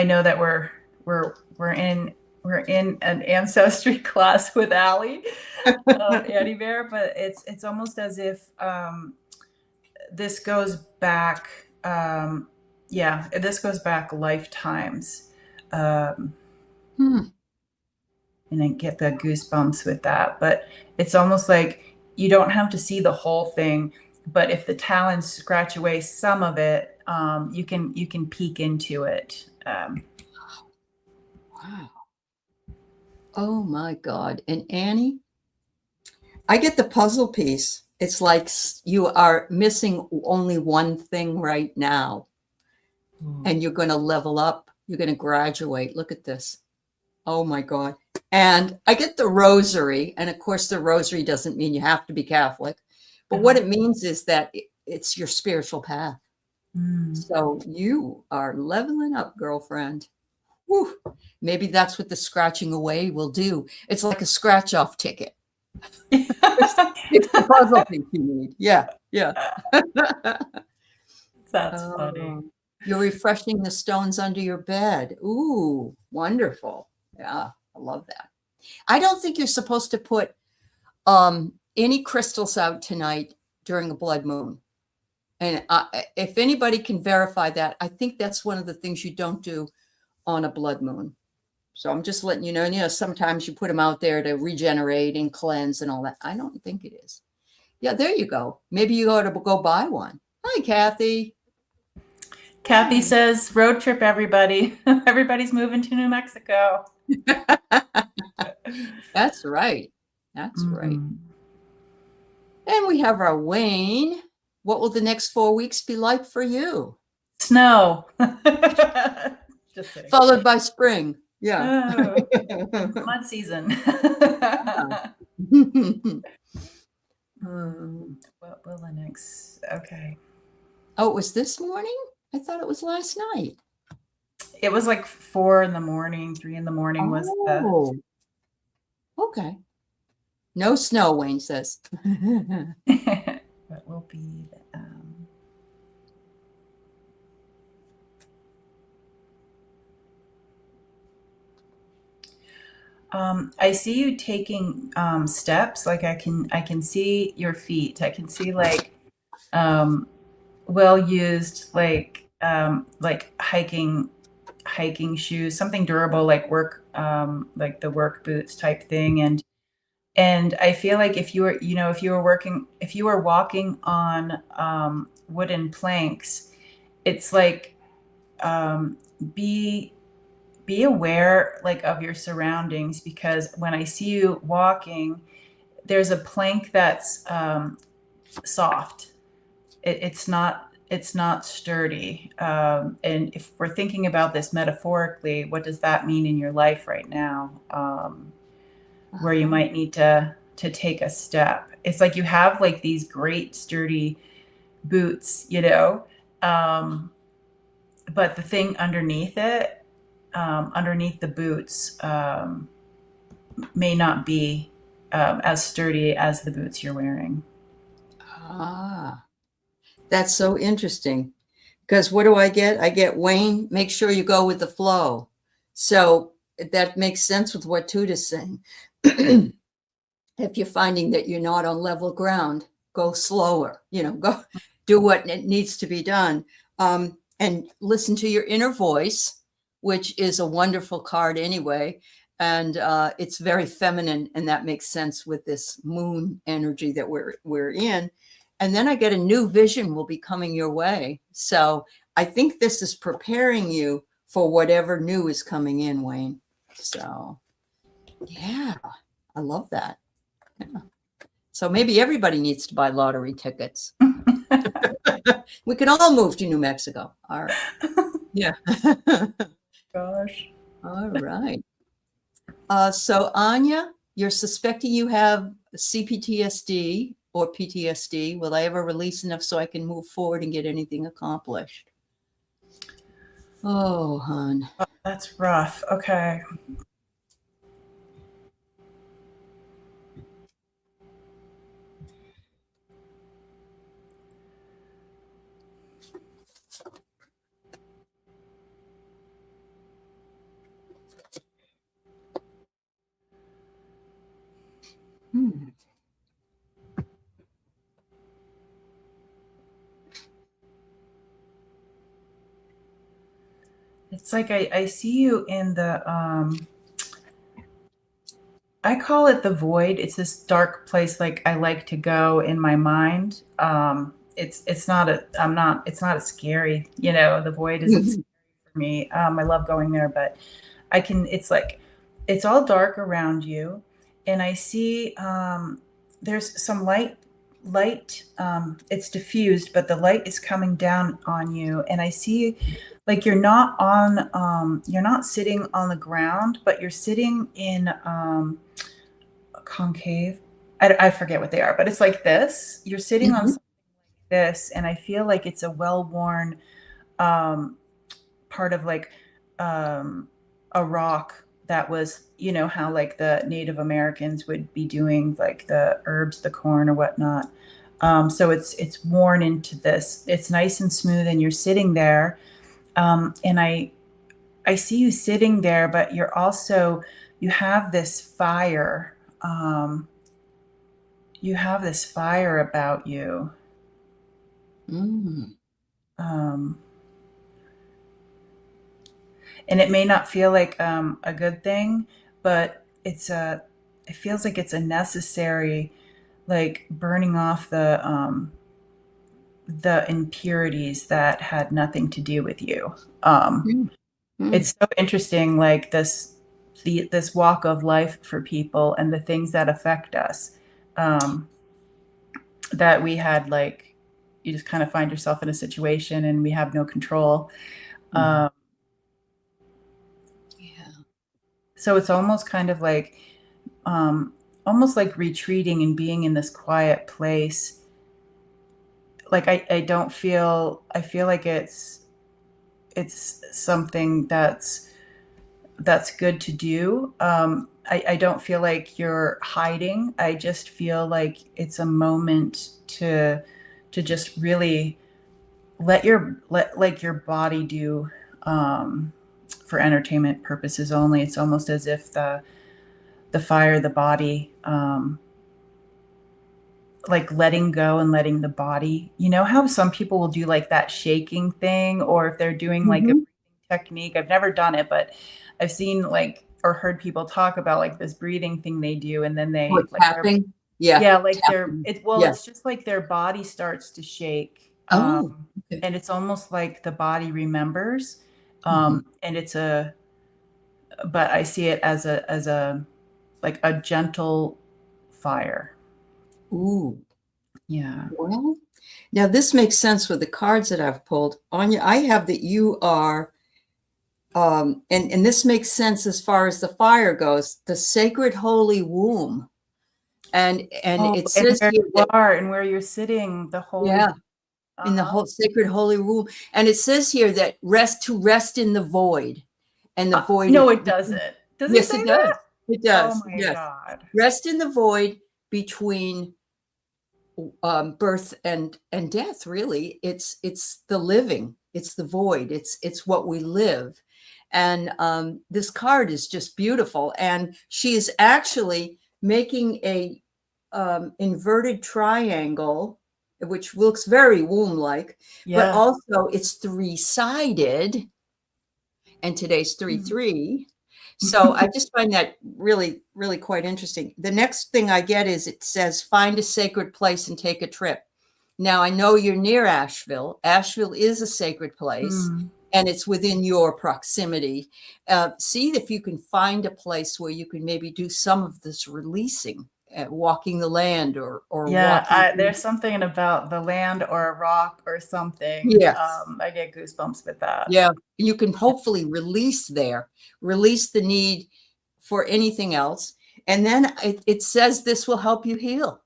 know that we're in an ancestry class with Aley, Annie Bear, but it's almost as if this goes back. This goes back lifetimes. And I get the goosebumps with that, but it's almost like you don't have to see the whole thing, but if the talons scratch away some of it, you can peek into it. Wow. Oh my God. And Annie, I get the puzzle piece, It's like you are missing only one thing right now, and you're going to level up. You're going to graduate. Look at this. Oh my God. And I get the rosary. And of course, the rosary doesn't mean you have to be Catholic. But what it means is that it's your spiritual path. So you are leveling up, girlfriend. Whew. Maybe that's what the scratching away will do. It's like a scratch off ticket. It's the puzzle piece you need. Yeah. Yeah. That's funny. You're refreshing the stones under your bed. Ooh, wonderful. Yeah, I love that. I don't think you're supposed to put any crystals out tonight during a blood moon. And if anybody can verify that, I think that's one of the things you don't do on a blood moon. So I'm just letting you know, sometimes you put them out there to regenerate and cleanse and all that. I don't think it is. Yeah, there you go. Maybe you ought to go buy one. Hi, Kathy. Kathy says, road trip, everybody. Everybody's moving to New Mexico. That's right. That's right. And we have our Wayne. What will the next 4 weeks be like for you? Snow. Just kidding. Followed by spring. Yeah. Oh, mud season. What will the next? Okay. Oh, it was this morning? I thought it was last night. It was like 4 in the morning, 3 in the morning was the. Okay. No snow, Wayne says. What will be the, I see you taking steps. Like I can see your feet. I can see like well used like hiking shoes, something durable like like the work boots type thing. And I feel like if you were walking on wooden planks, it's like be aware like of your surroundings, because when I see you walking, there's a plank that's soft. It's not sturdy. And if we're thinking about this metaphorically, what does that mean in your life right now? Where you might need to take a step. It's like you have like these great sturdy boots, but the thing underneath it, underneath the boots, may not be as sturdy as the boots you're wearing. That's so interesting. Because what do I get? I get, Wayne, make sure you go with the flow. So that makes sense with what Tuta's saying. If you're finding that you're not on level ground, go slower, go do what needs to be done. And listen to your inner voice, which is a wonderful card anyway. And it's very feminine, and that makes sense with this moon energy that we're in. And then I get a new vision will be coming your way. So I think this is preparing you for whatever new is coming in, Wayne. So yeah, I love that. Yeah. So maybe everybody needs to buy lottery tickets. We can all move to New Mexico. All right. Yeah. Gosh. All right. So Anya, you're suspecting you have CPTSD or PTSD. Will I ever release enough so I can move forward and get anything accomplished? Oh, hon. Oh, that's rough. Okay. It's like I see you in the I call it the void. It's this dark place like I like to go in my mind. It's not a scary, the void isn't scary for me. I love going there, but it's like it's all dark around you, and I see there's some light light, it's diffused, but the light is coming down on you. And I see like you're not sitting on the ground, but you're sitting in a concave. I forget what they are, but it's like this. You're sitting on Mhm. something like this, and I feel like it's a well-worn part of like a rock that was, you know, how like the Native Americans would be doing like the herbs, the corn or whatnot. So it's worn into this. It's nice and smooth, and you're sitting there. And I see you sitting there, but you're also you have this fire. You have this fire about you. Mm. Um, and it may not feel like a good thing, but it feels like it's a necessary, like burning off the impurities that had nothing to do with you. Mm. Mm. It's so interesting, like this walk of life for people and the things that affect us, um, that we had like you just kind of find yourself in a situation and we have no control. Mhm. Um, Yeah. so it's almost kind of like almost like retreating and being in this quiet place. Like I don't feel I feel like it's something that's good to do. I don't feel like you're hiding. I just feel like it's a moment to just really let like your body do, for entertainment purposes only. It's almost as if the fire, the body, like letting go and letting the body, you know how some people will do like that shaking thing, or if they're doing like a Mhm. breathing technique. I've never done it, but I've seen like or heard people talk about like this breathing thing they do, and then What, they like their tapping? Yeah, yeah, like their tapping. it well, Yeah. it's just like their body starts to shake. Oh, okay. And it's almost like the body remembers. Mhm. And it's a but I see it as a like a gentle fire. Ooh. Yeah. Well, now this makes sense with the cards that I've pulled. Anya, I have that you are, and this makes sense as far as the fire goes, the sacred holy womb. And Oh, it and says where here you that, are and where you're sitting, the holy. yeah, in the Uh-huh. whole sacred holy womb. And it says here that rest in the void. And the void No, is it between, doesn't. Does it yes, say it that? does. It Oh does. my Yes. God. Rest in the void between birth and death. Really, it's the living, it's the void, it's what we live. And this card is just beautiful, and she is actually making a inverted triangle, which looks very womb like, but Yeah. also it's three-sided, and today's 3-3. So I just find that really, really quite interesting. The next thing I get is it says, find a sacred place and take a trip. Now, I know you're near Asheville. Asheville is a sacred place, Mm. and it's within your proximity. See if you can find a place where you can maybe do some of this releasing, walking the land, or Yeah, walking. there's something about the land or a rock or something. Yes. I get goosebumps with that. Yeah, you can hopefully release there, release the need for anything else. And then it says this will help you heal.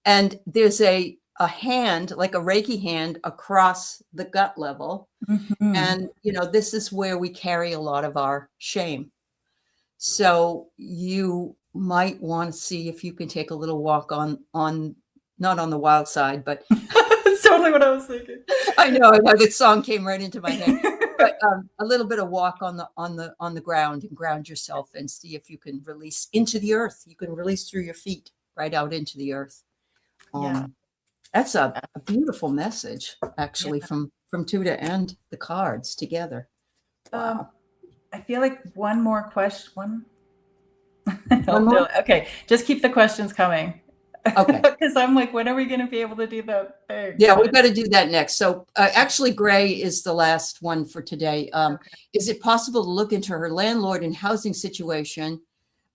And there's a hand, like a Reiki hand across the gut level. Hmm. And, this is where we carry a lot of our shame. So you might want to see if you can take a little walk on not on the wild side, but That's totally what I was thinking. I know the song came right into my head. But a little bit of walk on the ground, and ground yourself and see if you can release into the earth. You can release through your feet right out into the earth. Yeah. That's a beautiful message, Yeah. actually, from Tuta and the cards together. Um, Wow. I feel like one more question. One No, more? no. Okay. Just keep the questions coming. Okay. Because I'm like, when are we going to be able to do the thing? Yeah, we But got to do that next. So actually, Gray is the last one for today. okay. Is it possible to look into her landlord and housing situation?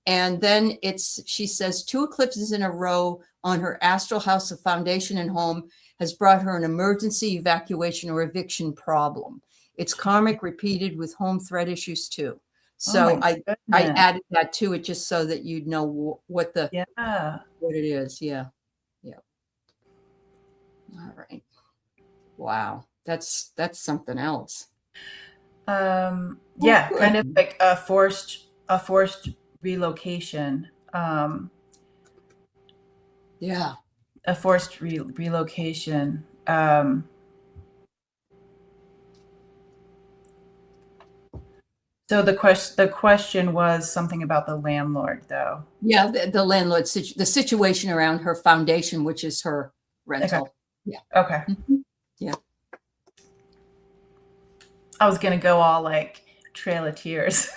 And then she says 2 eclipses in a row on her astral house of foundation and home has brought her an emergency evacuation or eviction problem. It's karmic repeated with home threat issues too. So I added that to it just so that you'd know what it is. Yeah. Yeah. All right. Wow. That's something else. Yeah, kind of like a forced relocation. Yeah. A forced relocation. So the question was something about the landlord, though. Yeah, the landlord, the situation around her foundation, which is her rental. Okay. Yeah. Okay. Mm-hmm. Yeah. I was gonna go all like Trail of Tears.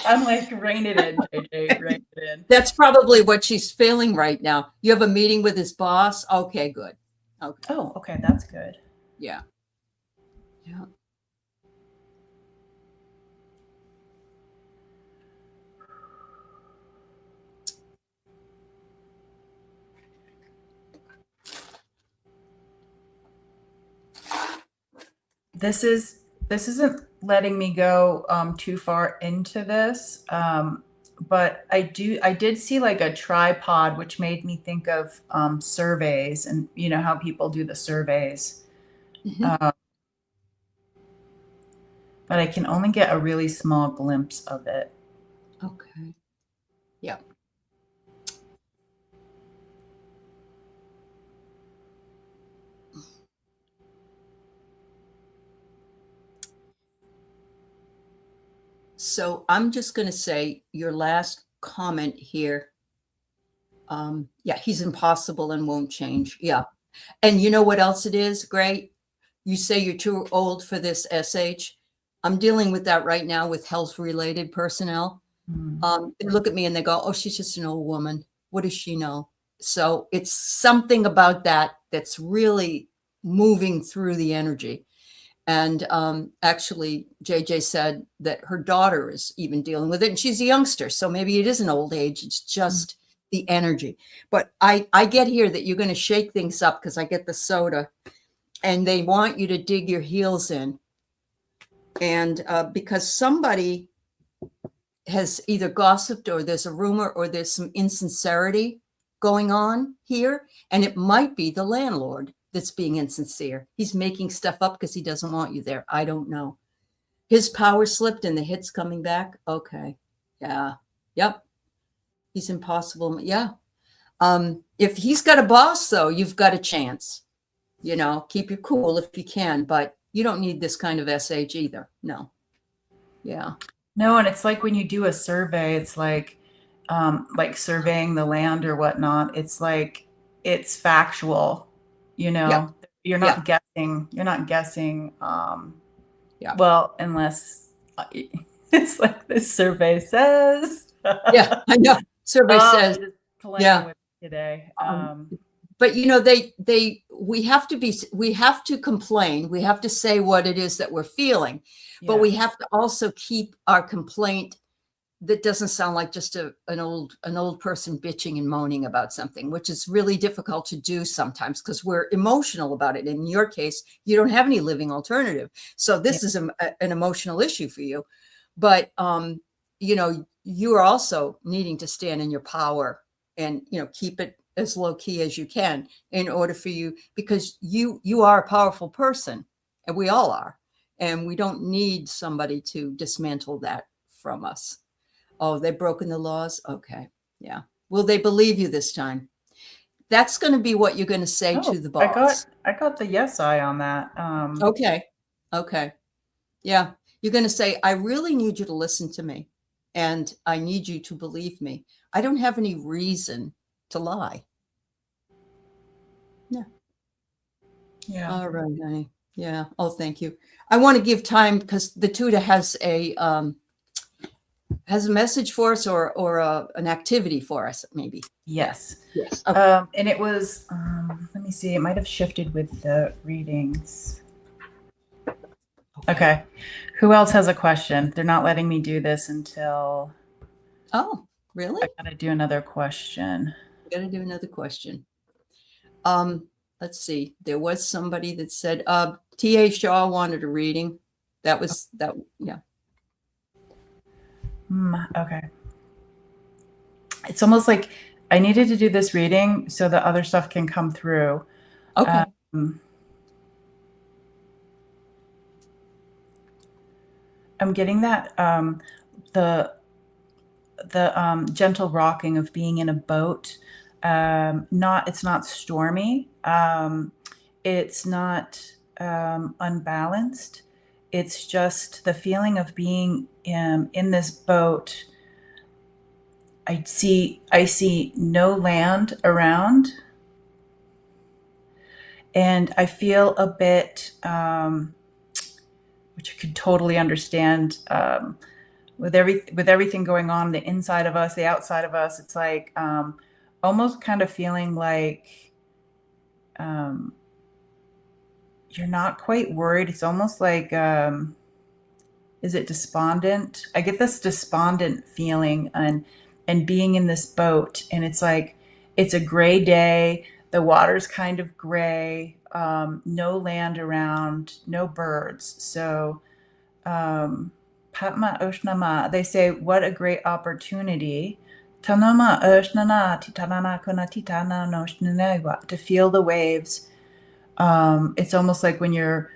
I'm like, rein it in, JJ, rein it in. That's probably what she's feeling right now. You have a meeting with his boss. Okay, good. Okay. Oh, okay, that's good. Yeah. Yeah. This isn't letting me go too far into this, but I did see like a tripod, which made me think of surveys, and you know how people do the surveys. Mm-hmm. But I can only get a really small glimpse of it. Okay. Yeah. So I'm just going to say your last comment here. Yeah, he's impossible and won't change. Yeah. And you know what else it is? Great. You say you're too old for this SH. I'm dealing with that right now with health related personnel. They look at me and they go, oh, she's just an old woman. What does she know? So it's something about that that's really moving through the energy. And actually, JJ said that her daughter is even dealing with it, and she's a youngster. So maybe it isn't old age. It's just the energy. But I get here that you're going to shake things up because I get the soda, and they want you to dig your heels in. And because somebody has either gossiped or there's a rumor or there's some insincerity going on here, and it might be the landlord that's being insincere. He's making stuff up because he doesn't want you there. I don't know. His power slipped and the hit's coming back. Okay. Yeah. Yep. He's impossible. Yeah. If he's got a boss, though, you've got a chance. You know, keep your cool if you can, but you don't need this kind of SH either. No. Yeah. No, and it's like when you do a survey, it's like surveying the land or whatnot. It's like it's factual, you know. Yeah. You're not guessing. You're not guessing. Yeah. Well, unless it's like this survey says. Yeah, I know. Survey says. Just playing with it today. But you know, we have to complain. We have to say what it is that we're feeling, but we have to also keep our complaint that doesn't sound like just an old person bitching and moaning about something, which is really difficult to do sometimes because we're emotional about it. In your case, you don't have any living alternative. So this is an emotional issue for you. But, you know, you are also needing to stand in your power and, you know, keep it as low key as you can in order for you, because you are a powerful person, and we all are. And we don't need somebody to dismantle that from us. Oh, they've broken the laws. Okay. Yeah. Will they believe you this time? That's going to be what you're going to say to the boss. I got the yes eye on that. Okay. Okay. Yeah. You're going to say, I really need you to listen to me, and I need you to believe me. I don't have any reason to lie. Yeah. Yeah. All right, honey. Yeah. Oh, thank you. I want to give time because the tutor has a message for us or an activity for us, maybe. Yes. Yes. Okay. And it was, let me see, it might have shifted with the readings. Okay. Who else has a question? They're not letting me do this until. Oh, Really? I gotta do another question. We got to do another question. Let's see. There was somebody that said T.A. Shaw wanted a reading. That was that. Yeah. Okay. It's almost like I needed to do this reading so the other stuff can come through. Okay. I'm getting that the gentle rocking of being in a boat. It's not stormy. It's not unbalanced. It's just the feeling of being in this boat. I see no land around, and I feel a bit, which I could totally understand. With everything going on, the inside of us, the outside of us, it's like almost kind of feeling like um, you're not quite worried. It's almost like is it despondent? I get this despondent feeling, and being in this boat, and it's like it's a gray day. The water's kind of gray. No land around, no birds. So Patma Oshnama, they say, what a great opportunity. Tanama Oshnana Titanana Kuna Titana Noshnanewa, to feel the waves. It's almost like when you're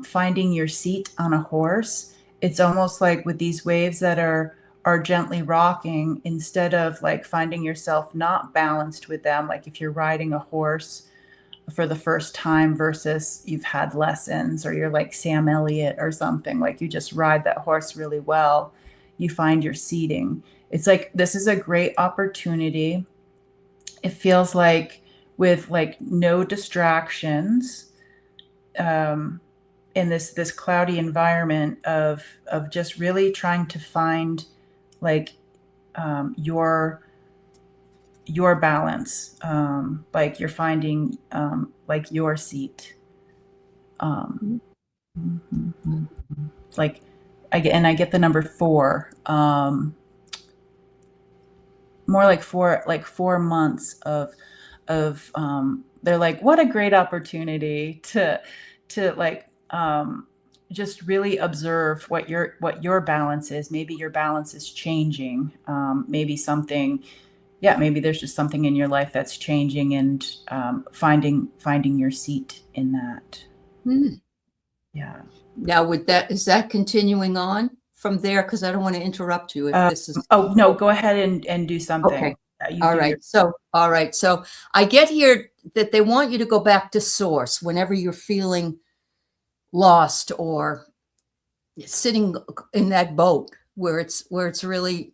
finding your seat on a horse. It's almost like with these waves that are gently rocking, instead of like finding yourself not balanced with them, like if you're riding a horse for the first time versus you've had lessons, or you're like Sam Elliott or something, like you just ride that horse really well, you find your seating. It's like this is a great opportunity. It feels like with like no distractions, in this cloudy environment of just really trying to find like your balance, like you're finding like your seat. Um, like I get the number 4. More like 4 months of they're like, what a great opportunity to like just really observe what your balance is. Maybe your balance is changing. Maybe something, yeah, maybe there's just something in your life that's changing, and finding your seat in that. Hmm. Yeah. Now, is that continuing on from there? Because I don't want to interrupt you if this is. Oh no, go ahead and do something. Okay. You All do your. right. All right. So I get here that they want you to go back to source whenever you're feeling lost or sitting in that boat where it's really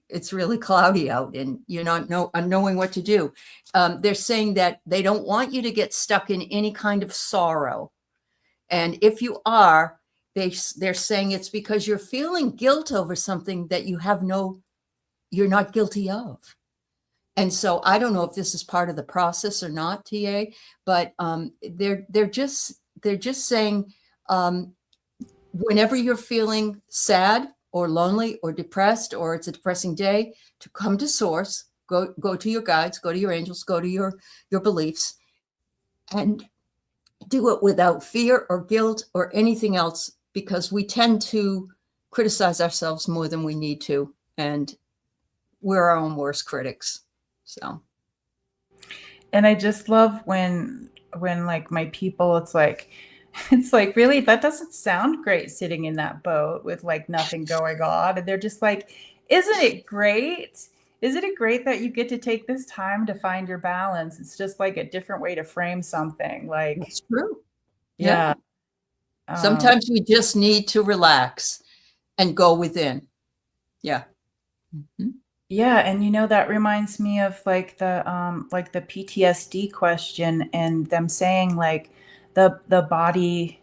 cloudy out and you're not knowing what to do. They're saying that they don't want you to get stuck in any kind of sorrow. And if you are, they're saying it's because you're feeling guilt over something that you're not guilty of. And so I don't know if this is part of the process or not, TA, but they're just saying whenever you're feeling sad or lonely or depressed, or it's a depressing day, to come to source, go to your guides, go to your angels, go to your beliefs, and do it without fear or guilt or anything else, because we tend to criticize ourselves more than we need to, and we're our own worst critics. So And I just love when like my people, it's like, really, that doesn't sound great sitting in that boat with like nothing going on. And they're just like, isn't it great? Isn't it great that you get to take this time to find your balance? It's just like a different way to frame something. Like, that's true. Yeah. yeah. Um, Sometimes we just need to relax and go within. Yeah. Mhm. yeah, and that reminds me of like the PTSD question, and them saying like the body,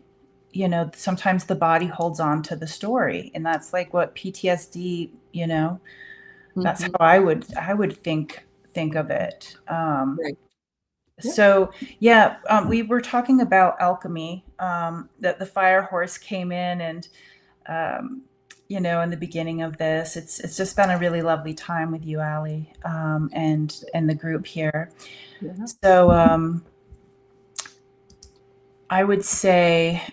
sometimes the body holds on to the story, and that's like what PTSD, that's how Mhm. I would think of it. Right. Yeah. So yeah, we were talking about alchemy, that the fire horse came in, and um, in the beginning of this. It's just been a really lovely time with you, Aley, and the group here. Yeah. So I would say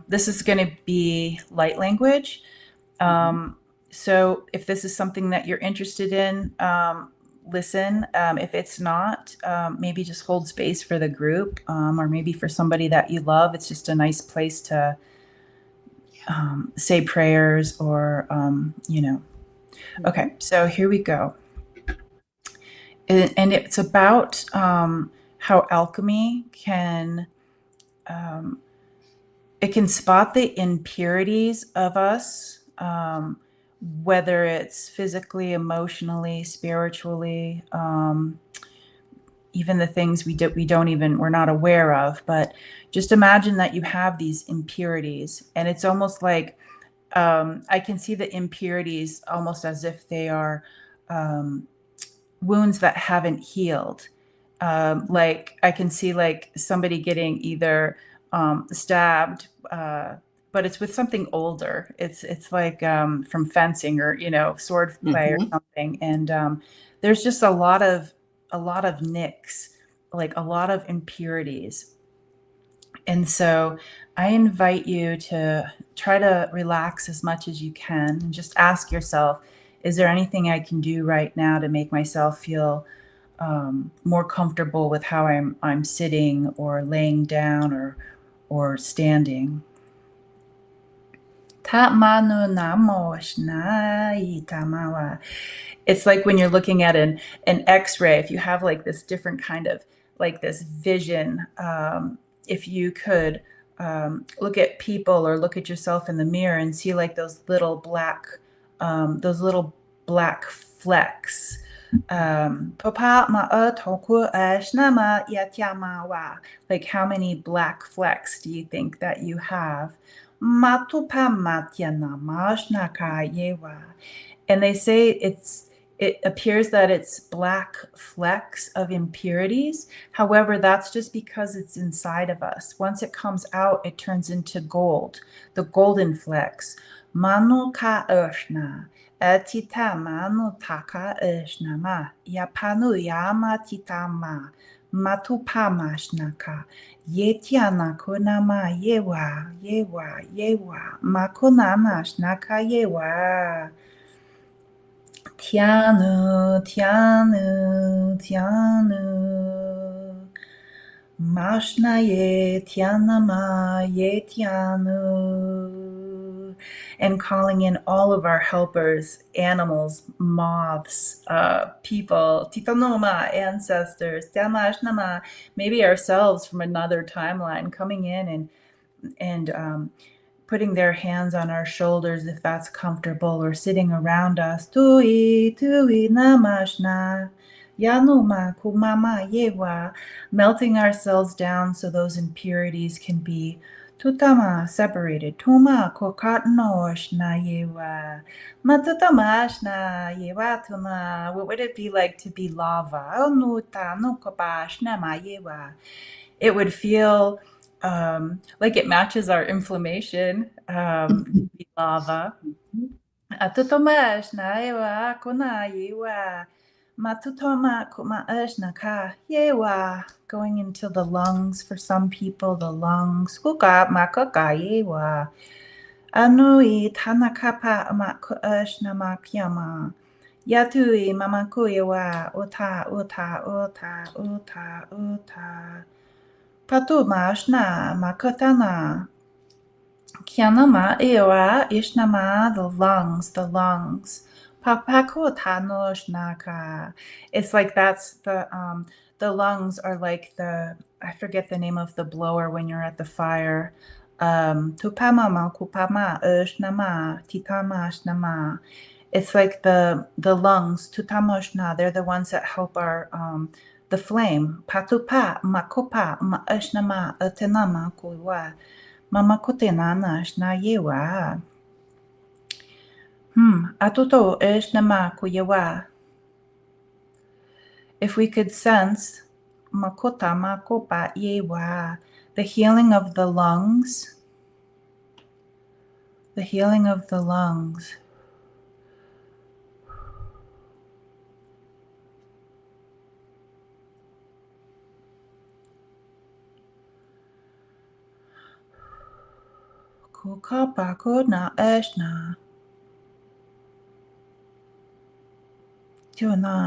this is going to be light language. So if this is something that you're interested in, listen. If it's not, maybe just hold space for the group, or maybe for somebody that you love. It's just a nice place to say prayers or, Okay, so here we go. And it's about how alchemy can it can spot the impurities of us, whether it's physically, emotionally, spiritually, even the things we're not aware of. But just imagine that you have these impurities, and it's almost like I can see the impurities almost as if they are wounds that haven't healed. Like I can see like somebody getting either stabbed, but it's with something older. It's like from fencing or sword play or something. And there's just a lot of nicks, like a lot of impurities. And so I invite you to try to relax as much as you can and just ask yourself, is there anything I can do right now to make myself feel more comfortable with how I'm sitting or laying down or standing? It's like when you're looking at an X-ray, if you have like this different kind of like this vision, if you could look at people or look at yourself in the mirror and see like those little black flecks. Like how many black flecks do you think that you have? And they say it appears that it's black flecks of impurities. However, that's just because it's inside of us. Once it comes out, it turns into gold, the golden flecks. Manu ka urshna, etita manu taka urshnama, yapanu yama titama, matupamashnaka, yetiana kunama yewa, makunana shnaka yewa. Tianu, tianu, tianu. Mashna ye tianama ye tianu. And calling in all of our helpers, animals, moths, people, titanoma, ancestors, tiamashnama, maybe ourselves from another timeline coming in and putting their hands on our shoulders if that's comfortable, or sitting around us. Tui, tui, namashna. Yanuma, kumama, yewa. Melting ourselves down so those impurities can be tutama, separated. Tuma, kokatnoshna, yewa. Matutamashna, yewa tuma. What would it be like to be lava? Onuta, nukabashna, ma yewa. It would feel like it matches our inflammation, lava. Atutomash na ewa kuna yewa. Matutoma kuma ka yewa. Going into the lungs for some people, the lungs. Kuka makaka yewa. Anui tanakapa maku na makyama. Yatui mamakuyewa. Uta, uta, uta, uta, uta. Patumashna makotana. Kianama ewa ishnama, the lungs, the lungs. Papakotanoshna. It's like that's the lungs are like I forget the name of the blower when you're at the fire. Tupama malkupama ushnama titamashnama. It's like the lungs, tutamoshna, they're the ones that help our the flame. Patupa, makopa, maashnama, atenama kuwa, mamakotenana shnayewa. Atuto eshnama kuyewa. If we could sense makota makopa yewa, the healing of the lungs, the healing of the lungs.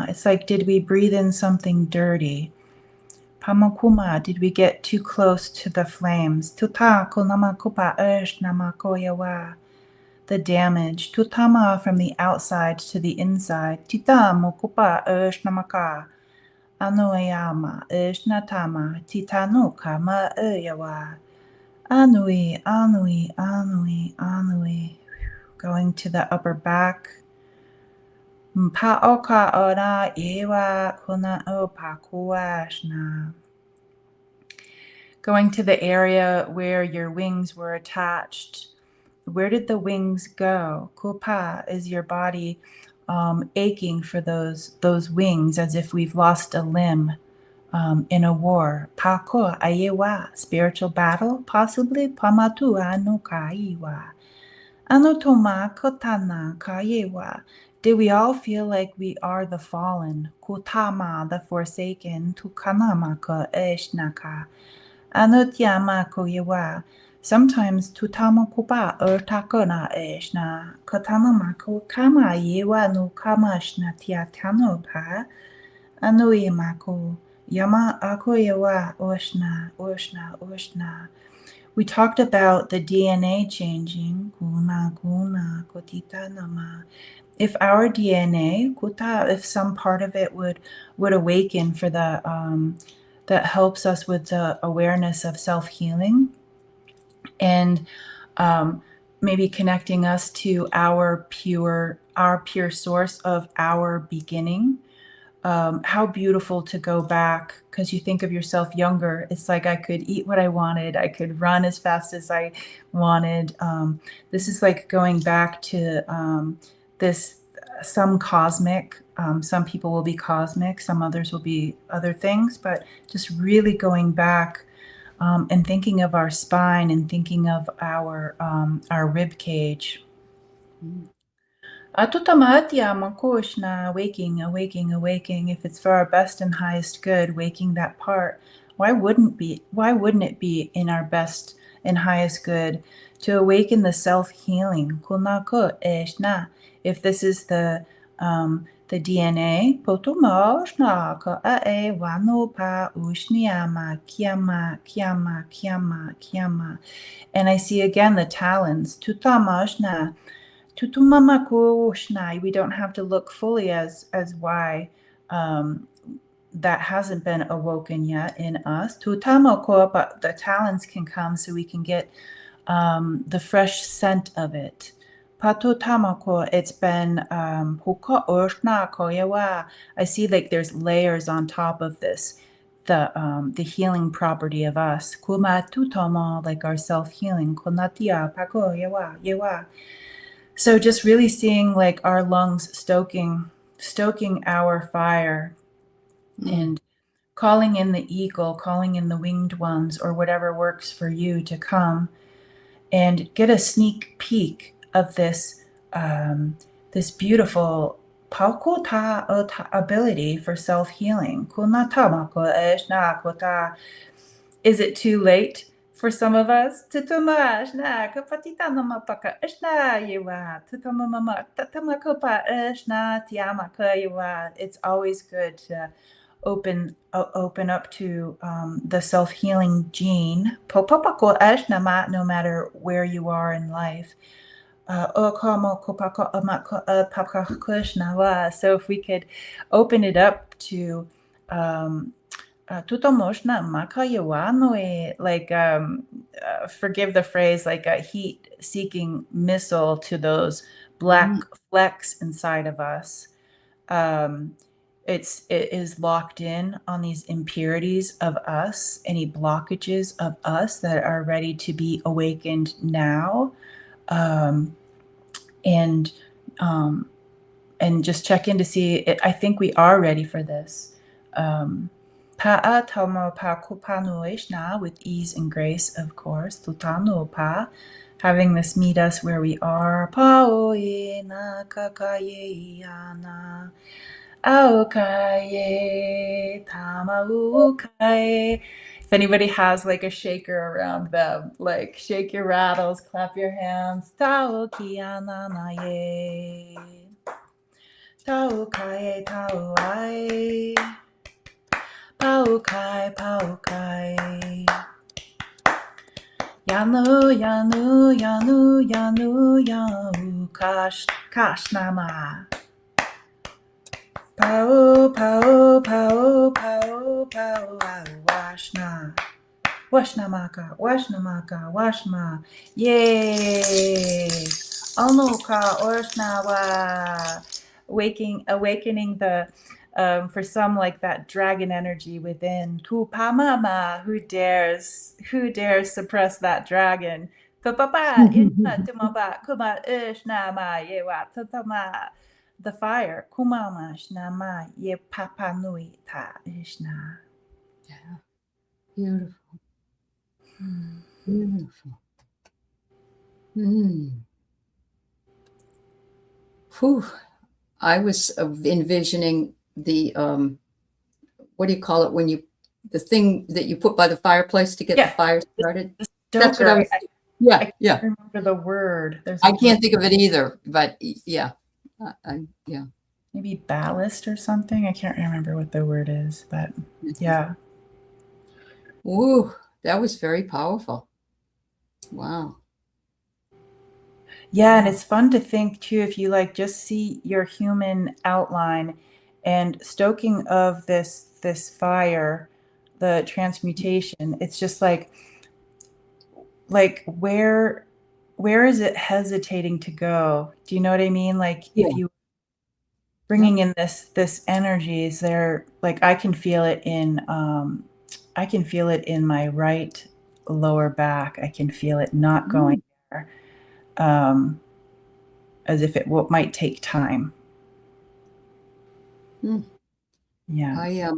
It's like, did we breathe in something dirty? Pamakuma, did we get too close to the flames? Tuta konamakupa namakoyawa. The damage. Tutama from the outside to the inside. Tita mokupa namaka. Anuayama natama. Titanuka ma yawa. Anui, anui, anui, anui. Going to the upper back. Mpa'oka ora ewa kuna o pakuashna. Going to the area where your wings were attached. Where did the wings go? Kupa is your body aching for those wings, as if we've lost a limb in a war. Pako ayewa, spiritual battle, possibly pamatu anukaiwa. Anotoma kotana kayewa. Did we all feel like we are the fallen? Kutama, the forsaken. Tukanamaka eshnaka. Anutyama koyewa. Sometimes tutama kupa takona eshna. Katanama kama yewa no kamashna tiatano pa. Anuimako. Yama akoyewa oshna, oshna, oshna. We talked about the DNA changing. Kuna, kuna, kotita nama. If our DNA, kuta, if some part of it would awaken for the that helps us with the awareness of self-healing, and maybe connecting us to our pure source of our beginning. How beautiful to go back, because you think of yourself younger. It's like I could eat what I wanted. I could run as fast as I wanted. This is like going back to some cosmic. Some people will be cosmic. Some others will be other things. But just really going back and thinking of our spine and thinking of our rib cage. Atutamatia makoshna, waking, awaking, awaking. If it's for our best and highest good, waking that part. Why wouldn't it be in our best and highest good to awaken the self-healing? Kunako eshna. If this is the DNA, potumoshna ka ae wano pa ushniama kiama kiama kiama kiama. And I see again the talons. Tutamashna. We don't have to look fully as why that hasn't been awoken yet in us. But the talents can come so we can get the fresh scent of it. It's been I see like there's layers on top of this. The healing property of us. Like our self-healing. So just really seeing like our lungs stoking our fire, and calling in the eagle, calling in the winged ones, or whatever works for you to come and get a sneak peek of this this beautiful ability for self-healing. Is it too late for some of us? It's always good to open up to the self-healing gene, no matter where you are in life. So if we could open it up to like forgive the phrase, like a heat-seeking missile to those black flecks inside of us. It is locked in on these impurities of us, any blockages of us that are ready to be awakened now, and just check in to see it. I think we are ready for this. With ease and grace, of course. having this meet us where we are. Paoe na kakaye ana. Aokaye tamaukaye. If anybody has like a shaker around them, like shake your rattles, clap your hands. Taoki ananaye. Taokaye taoai. Paokai paokai. Yanu yanu yanu yanu yanu kashnama. Pao, pao, pao, pao, pao, washna. Washnamaka, washnamaka, washma. Yay! Onuka, oshnawa. Awakening the, for some, like that dragon energy within. Kupamama, who dares suppress that dragon? Papapa, inna tumaba, kuma ishnama, yewa, tatama. The fire. Kumama shnama ye papa nui ta ishna. Yeah. Beautiful. Beautiful. Whew. I was envisioning the what do you call it when you the thing that you put by the fireplace to get the fire started? That's what I was. I can't remember the word. I can't think of it either, but yeah. Yeah. Maybe ballast or something. I can't remember what the word is, but yeah. Ooh, that was very powerful. Wow. Yeah, and it's fun to think too, if you like just see your human outline and stoking of this fire, the transmutation, it's just like where is it hesitating to go? Do you know what I mean? Like if you bringing in this energy, is there, like I can feel it in my right lower back. I can feel it not going there, as if it might take time. Yeah.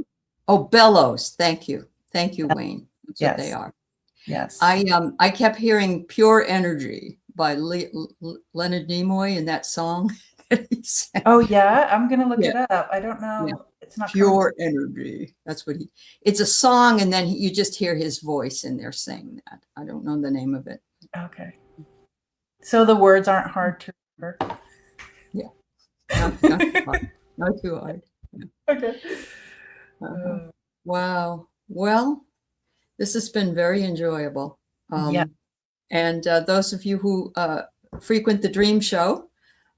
Oh, bellows. Thank you, Wayne. That's what they are. Yes. I kept hearing "Pure Energy" by Leonard Nimoy in that song that he sang. Oh yeah, I'm gonna look it up. I don't know. Yeah. It's not Pure Energy. That's what it's a song, and then you just hear his voice in there saying that. I don't know the name of it. Okay. So the words aren't hard to remember. Yeah. Not too hard. Not too hard. Yeah. Okay. Wow. Well, this has been very enjoyable. And those of you who frequent the Dream Show,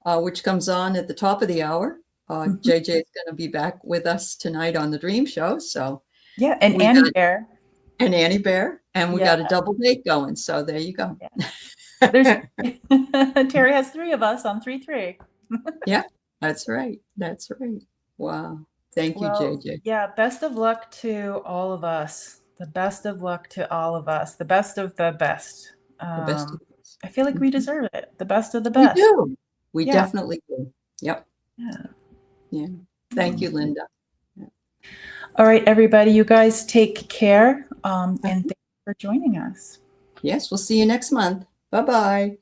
which comes on at the top of the hour, JJ is going to be back with us tonight on the Dream Show. So yeah, and Annie Bear. And Annie Bear. And we got a double date going. So there you go. Yeah. Terry has 3 of us on 3-3. Yeah, that's right. That's right. Wow. Thank you, JJ. Yeah, best of luck to all of us. The best of luck to all of us. The best of the best. The best of the best. I feel like we deserve it. The best of the best. We do. We definitely do. Yep. Yeah. Thank you, Linda. All right, everybody. You guys take care. And thank you for joining us. Yes, we'll see you next month. Bye-bye.